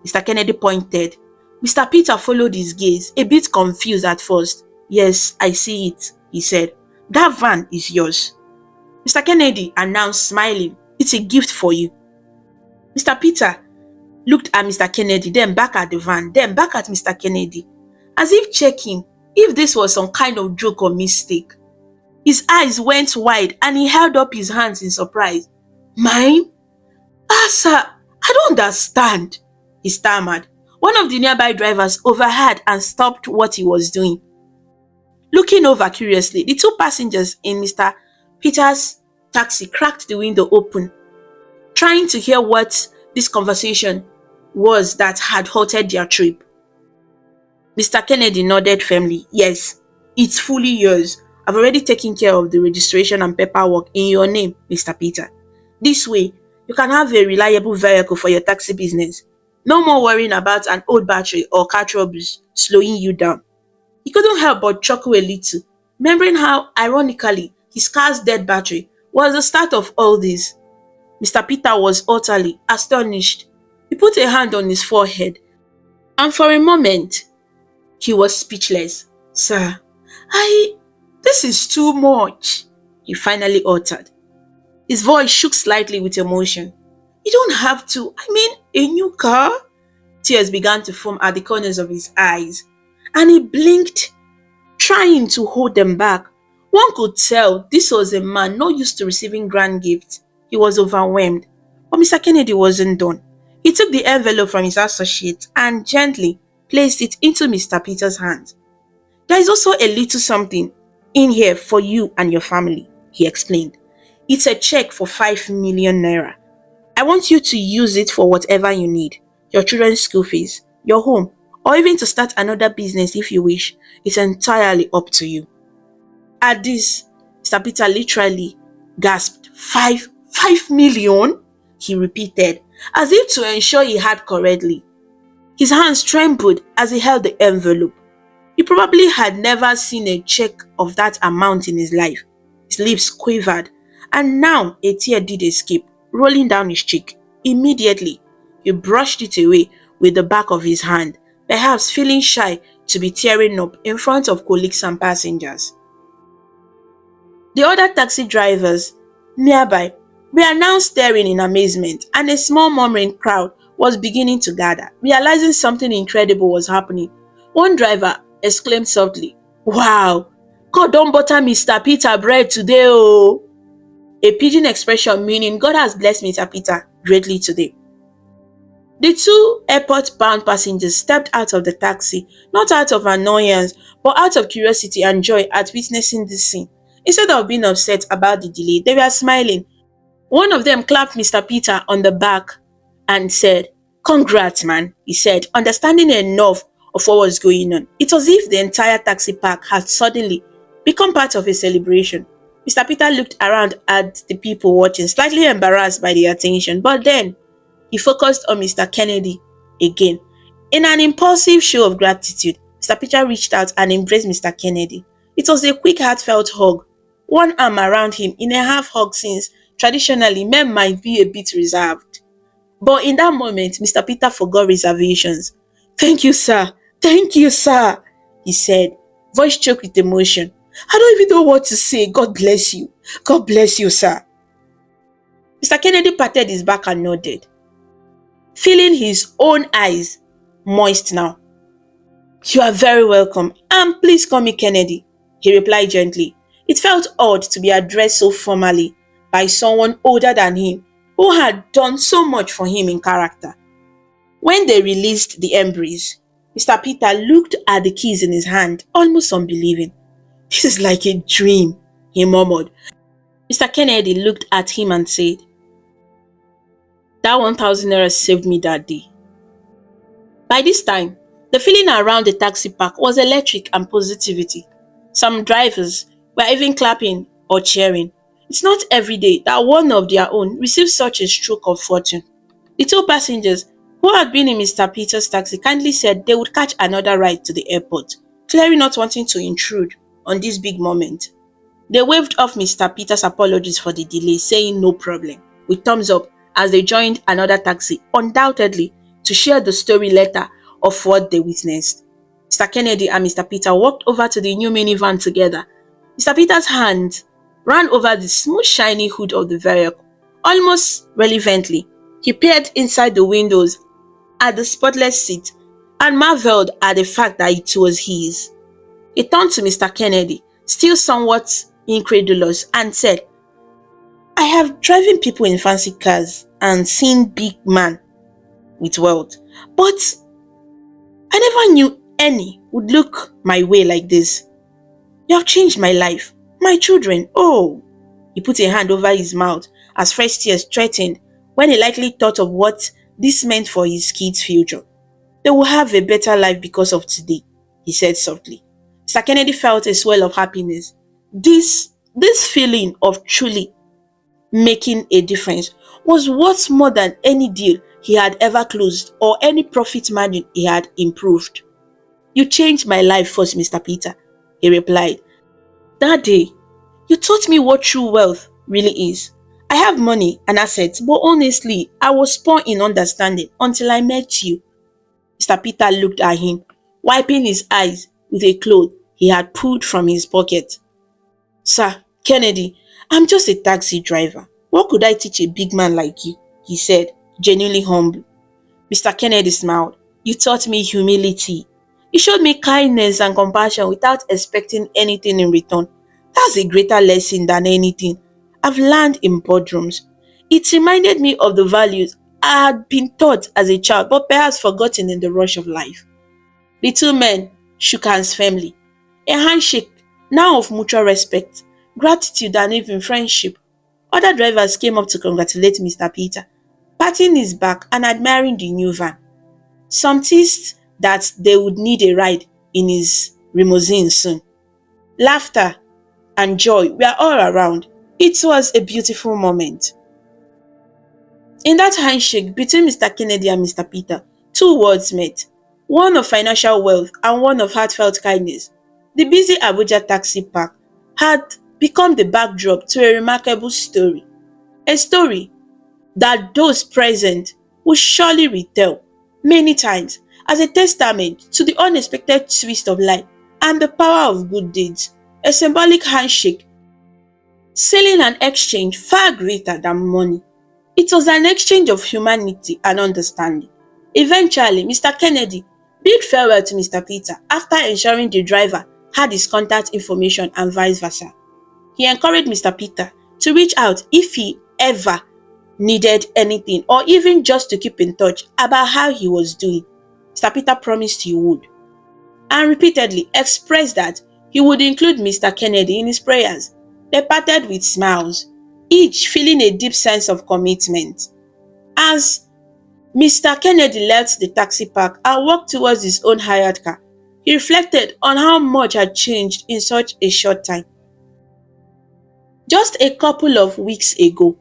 Mr. Kennedy pointed. Mr. Peter followed his gaze, a bit confused at first. "Yes, I see it," he said. "That van is yours," Mr. Kennedy announced, smiling. "It's a gift for you." Mr. Peter looked at Mr. Kennedy, then back at the van, then back at Mr. Kennedy, as if checking if this was some kind of joke or mistake. His eyes went wide and he held up his hands in surprise. Mine? Ah, sir, I don't understand, he stammered. One of the nearby drivers overheard and stopped what he was doing. Looking over curiously, the two passengers in Mr. Peter's taxi cracked the window open, trying to hear what this conversation was that had halted their trip. Mr. Kennedy nodded firmly. Yes, it's fully yours. I've already taken care of the registration and paperwork in your name, Mr. Peter. This way, you can have a reliable vehicle for your taxi business. No more worrying about an old battery or car troubles slowing you down. He couldn't help but chuckle a little, remembering how, ironically, his car's dead battery was the start of all this. Mr. Peter was utterly astonished. He put a hand on his forehead, and for a moment, he was speechless. Sir, this is too much, he finally uttered. His voice shook slightly with emotion. You don't have to, a new car? Tears began to form at the corners of his eyes, and he blinked, trying to hold them back. One could tell this was a man not used to receiving grand gifts. He was overwhelmed. But Mr. Kennedy wasn't done. He took the envelope from his associate and gently placed it into Mr. Peter's hands. There is also a little something in here for you and your family, he explained. It's a check for 5 million naira. I want you to use it for whatever you need. Your children's school fees, your home, or even to start another business if you wish. It's entirely up to you. At this, Mr. Peter literally gasped. 5 million? He repeated, as if to ensure he heard correctly. His hands trembled as he held the envelope. He probably had never seen a check of that amount in his life. His lips quivered, and now a tear did escape, rolling down his cheek. Immediately, he brushed it away with the back of his hand, perhaps feeling shy to be tearing up in front of colleagues and passengers. The other taxi drivers nearby were now staring in amazement, and a small murmuring crowd was beginning to gather, realizing something incredible was happening. One driver exclaimed softly, Wow, God don't butter Mr. Peter bread today, oh! A pidgin expression meaning God has blessed Mr. Peter greatly today. The two airport-bound passengers stepped out of the taxi, not out of annoyance, but out of curiosity and joy at witnessing this scene. Instead of being upset about the delay, they were smiling. One of them clapped Mr. Peter on the back and said, Congrats, man, he said, understanding enough of what was going on. It was as if the entire taxi park had suddenly become part of a celebration. Mr. Peter looked around at the people watching, slightly embarrassed by the attention, but then he focused on Mr. Kennedy again. In an impulsive show of gratitude, Mr. Peter reached out and embraced Mr. Kennedy. It was a quick, heartfelt hug, one arm around him in a half hug since traditionally men might be a bit reserved. But in that moment, Mr. Peter forgot reservations. Thank you, sir. Thank you, sir, he said, voice choked with emotion. I don't even know what to say. God bless you. God bless you, sir. Mr. Kennedy patted his back and nodded, feeling his own eyes moist now. You are very welcome, and please call me Kennedy, he replied gently. It felt odd to be addressed so formally by someone older than him who had done so much for him in character. When they released the embrace, Mr. Peter looked at the keys in his hand, almost unbelieving. This is like a dream, he murmured. Mr. Kennedy looked at him and said, That 1,000 naira saved me that day. By this time, the feeling around the taxi park was electric and positivity. Some drivers were even clapping or cheering. It's not every day that one of their own receives such a stroke of fortune. The two passengers who had been in Mr. Peter's taxi kindly said they would catch another ride to the airport, clearly not wanting to intrude on this big moment. They waved off Mr. Peter's apologies for the delay, saying no problem, with thumbs up as they joined another taxi, undoubtedly to share the story later of what they witnessed. Mr. Kennedy and Mr. Peter walked over to the new minivan together. Mr. Peter's hand ran over the smooth shiny hood of the vehicle, almost relevantly, He peered inside the windows at the spotless seat and marveled at the fact that it was his. He turned to Mr. Kennedy, still somewhat incredulous, and said, I have driven people in fancy cars and seen big men with wealth, but I never knew any would look my way like this. You have changed my life. My children, oh. He put a hand over his mouth as fresh tears threatened when he likely thought of what this meant for his kids' future. They will have a better life because of today, he said softly. Sir Kennedy felt a swell of happiness. This feeling of truly making a difference was worth more than any deal he had ever closed or any profit margin he had improved. You changed my life first, Mr. Peter, he replied. That day, you taught me what true wealth really is. I have money and assets, but honestly, I was poor in understanding until I met you. Mr. Peter looked at him, wiping his eyes with a cloth he had pulled from his pocket. Sir Kennedy, I'm just a taxi driver. What could I teach a big man like you? He said, genuinely humble. Mr. Kennedy smiled. You taught me humility. You showed me kindness and compassion without expecting anything in return. That's a greater lesson than anything I've learned in boardrooms. It reminded me of the values I had been taught as a child but perhaps forgotten in the rush of life. The two men shook hands firmly. A handshake, now of mutual respect, gratitude and even friendship. Other drivers came up to congratulate Mr. Peter, patting his back and admiring the new van. Some teased that they would need a ride in his limousine soon. Laughter and joy were all around. It was a beautiful moment. In that handshake between Mr. Kennedy and Mr. Peter, two words met, one of financial wealth and one of heartfelt kindness. The busy Abuja taxi park had become the backdrop to a remarkable story, a story that those present will surely retell many times as a testament to the unexpected twist of life and the power of good deeds, a symbolic handshake, sealing an exchange far greater than money. It was an exchange of humanity and understanding. Eventually, Mr. Kennedy bid farewell to Mr. Peter after ensuring the driver had his contact information and vice versa. He encouraged Mr. Peter to reach out if he ever needed anything or even just to keep in touch about how he was doing. Mr. Peter promised he would and repeatedly expressed that he would include Mr. Kennedy in his prayers. They parted with smiles, each feeling a deep sense of commitment. As Mr. Kennedy left the taxi park and walked towards his own hired car, he reflected on how much had changed in such a short time. Just a couple of weeks ago,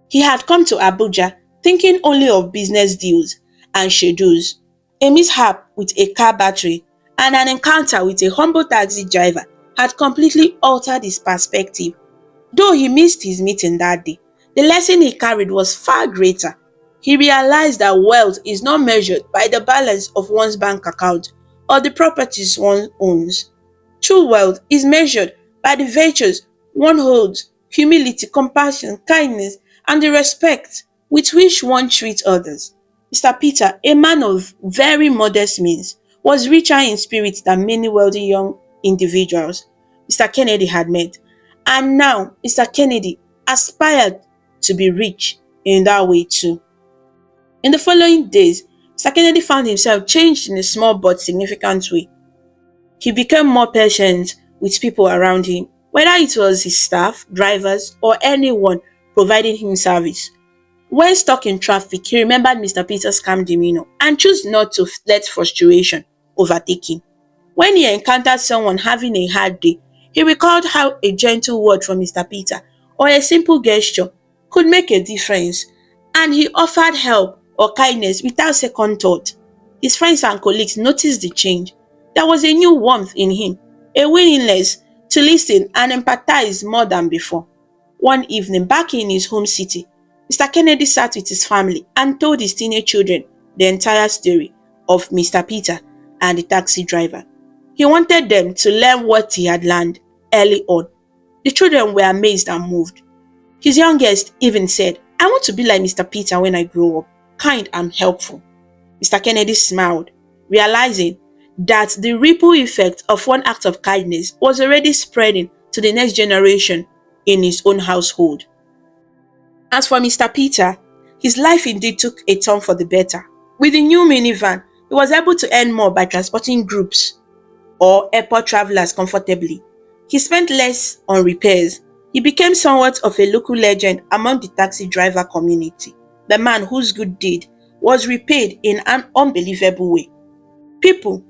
he had come to Abuja thinking only of business deals and schedules. A mishap with a car battery and an encounter with a humble taxi driver had completely altered his perspective. Though he missed his meeting that day, the lesson he carried was far greater. He realized that wealth is not measured by the balance of one's bank account or the properties one owns. True wealth is measured by the virtues one holds, humility, compassion, kindness, and the respect with which one treats others. Mr. Peter, a man of very modest means, was richer in spirit than many wealthy young individuals Mr. Kennedy had met. And now Mr. Kennedy aspired to be rich in that way too. In the following days, Mr. Kennedy found himself changed in a small but significant way. He became more patient with people around him, whether it was his staff, drivers, or anyone providing him service. When stuck in traffic, he remembered Mr. Peter's calm demeanor and chose not to let frustration overtake him. When he encountered someone having a hard day, he recalled how a gentle word from Mr. Peter or a simple gesture could make a difference, and he offered help or kindness without second thought. His friends and colleagues noticed the change. There was a new warmth in him, a willingness to listen and empathize more than before. One evening, back in his home city, Mr. Kennedy sat with his family and told his teenage children the entire story of Mr. Peter and the taxi driver. He wanted them to learn what he had learned early on. The children were amazed and moved. His youngest even said, I want to be like Mr. Peter when I grow up, kind and helpful. Mr. Kennedy smiled, realizing that the ripple effect of one act of kindness was already spreading to the next generation in his own household. As for Mr. Peter, his life indeed took a turn for the better. With the new minivan, he was able to earn more by transporting groups or airport travelers comfortably. He spent less on repairs. He became somewhat of a local legend among the taxi driver community, the man whose good deed was repaid in an unbelievable way. People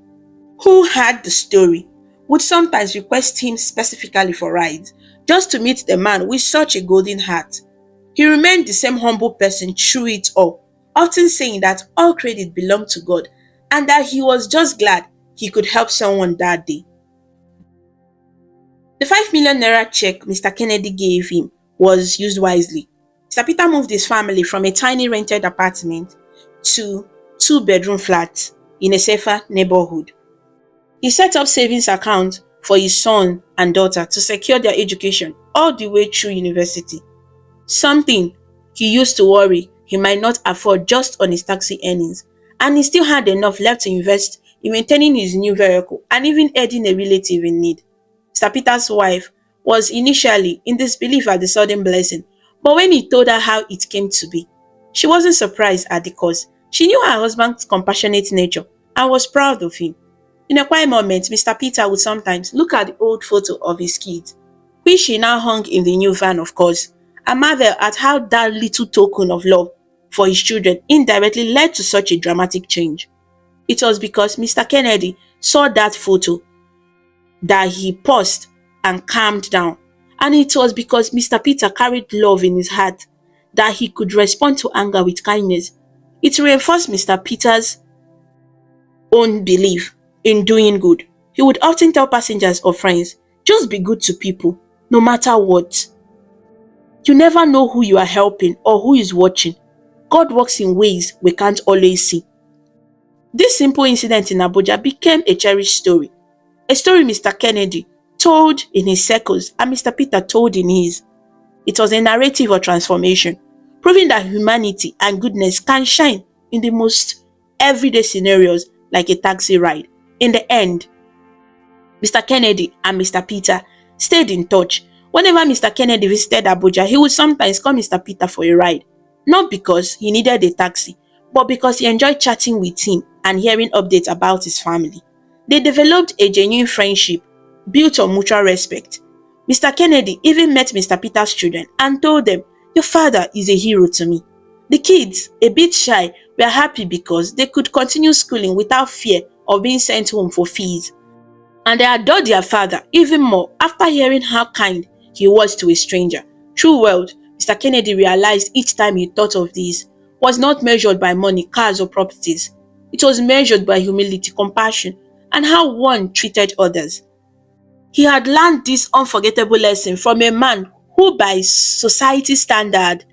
who heard the story would sometimes request him specifically for rides, just to meet the man with such a golden heart. He remained the same humble person through it all, often saying that all credit belonged to God and that he was just glad he could help someone that day. The 5 million naira check Mr. Kennedy gave him was used wisely. Mr. Peter moved his family from a tiny rented apartment to two-bedroom flats in a safer neighborhood. He set up savings accounts for his son and daughter to secure their education all the way through university, something he used to worry he might not afford just on his taxi earnings, and he still had enough left to invest in maintaining his new vehicle and even aiding a relative in need. Mr. Peter's wife was initially in disbelief at the sudden blessing, but when he told her how it came to be, she wasn't surprised at the cause. She knew her husband's compassionate nature and was proud of him. In a quiet moment, Mr. Peter would sometimes look at the old photo of his kids, which he now hung in the new van, of course, and marvel at how that little token of love for his children indirectly led to such a dramatic change. It was because Mr. Kennedy saw that photo that he paused and calmed down. And it was because Mr. Peter carried love in his heart that he could respond to anger with kindness. It reinforced Mr. Peter's own belief in doing good. He would often tell passengers or friends, just be good to people, no matter what. You never know who you are helping or who is watching. God works in ways we can't always see. This simple incident in Abuja became a cherished story. A story Mr. Kennedy told in his circles and Mr. Peter told in his. It was a narrative of transformation, proving that humanity and goodness can shine in the most everyday scenarios like a taxi ride. In the end, Mr. Kennedy and Mr. Peter stayed in touch. Whenever Mr. Kennedy visited Abuja, he would sometimes call Mr. Peter for a ride, not because he needed a taxi, but because he enjoyed chatting with him and hearing updates about his family. They developed a genuine friendship built on mutual respect. Mr. Kennedy even met Mr. Peter's children and told them, "Your father is a hero to me." The kids, a bit shy, were happy because they could continue schooling without fear of being sent home for fees. And they adored their father even more after hearing how kind he was to a stranger. True wealth, Mr. Kennedy realized each time he thought of this, was not measured by money, cars, or properties. It was measured by humility, compassion, and how one treated others. He had learned this unforgettable lesson from a man who, by society standard,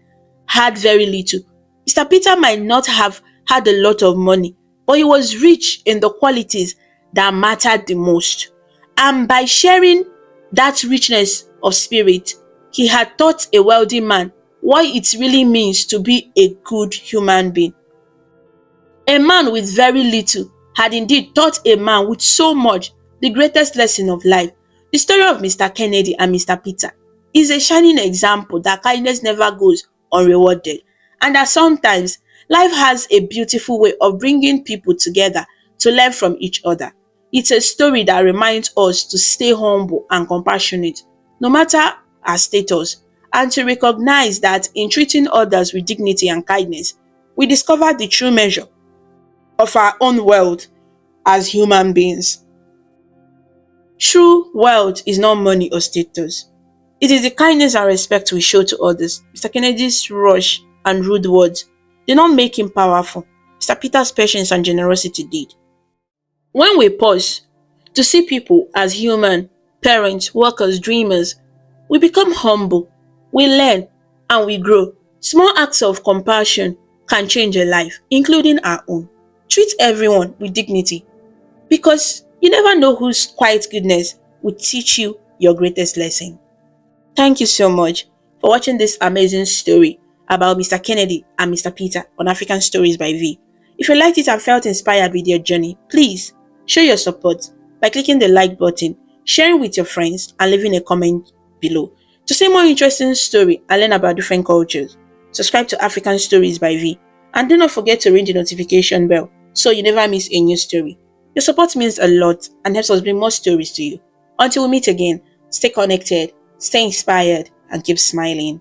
had very little. Mr. Peter might not have had a lot of money, but he was rich in the qualities that mattered the most. And by sharing that richness of spirit, he had taught a wealthy man what it really means to be a good human being. A man with very little had indeed taught a man with so much the greatest lesson of life. The story of Mr. Kennedy and Mr. Peter is a shining example that kindness never goes unrewarded, and that sometimes life has a beautiful way of bringing people together to learn from each other. It's a story that reminds us to stay humble and compassionate, no matter our status, and to recognize that in treating others with dignity and kindness, we discover the true measure of our own wealth as human beings. True wealth is not money or status. It is the kindness and respect we show to others. Mr. Kennedy's rush and rude words did not make him powerful. Mr. Peter's patience and generosity did. When we pause to see people as human, parents, workers, dreamers, we become humble, we learn, and we grow. Small acts of compassion can change a life, including our own. Treat everyone with dignity, because you never know whose quiet goodness will teach you your greatest lesson. Thank you so much for watching this amazing story about Mr. Kennedy and Mr. Peter on African Stories by V. If you liked it and felt inspired with their journey, please show your support by clicking the like button, sharing with your friends, and leaving a comment below. To see more interesting story and learn about different cultures, subscribe to African Stories by V. And do not forget to ring the notification bell so you never miss a new story. Your support means a lot and helps us bring more stories to you. Until we meet again, stay connected, stay inspired, and keep smiling.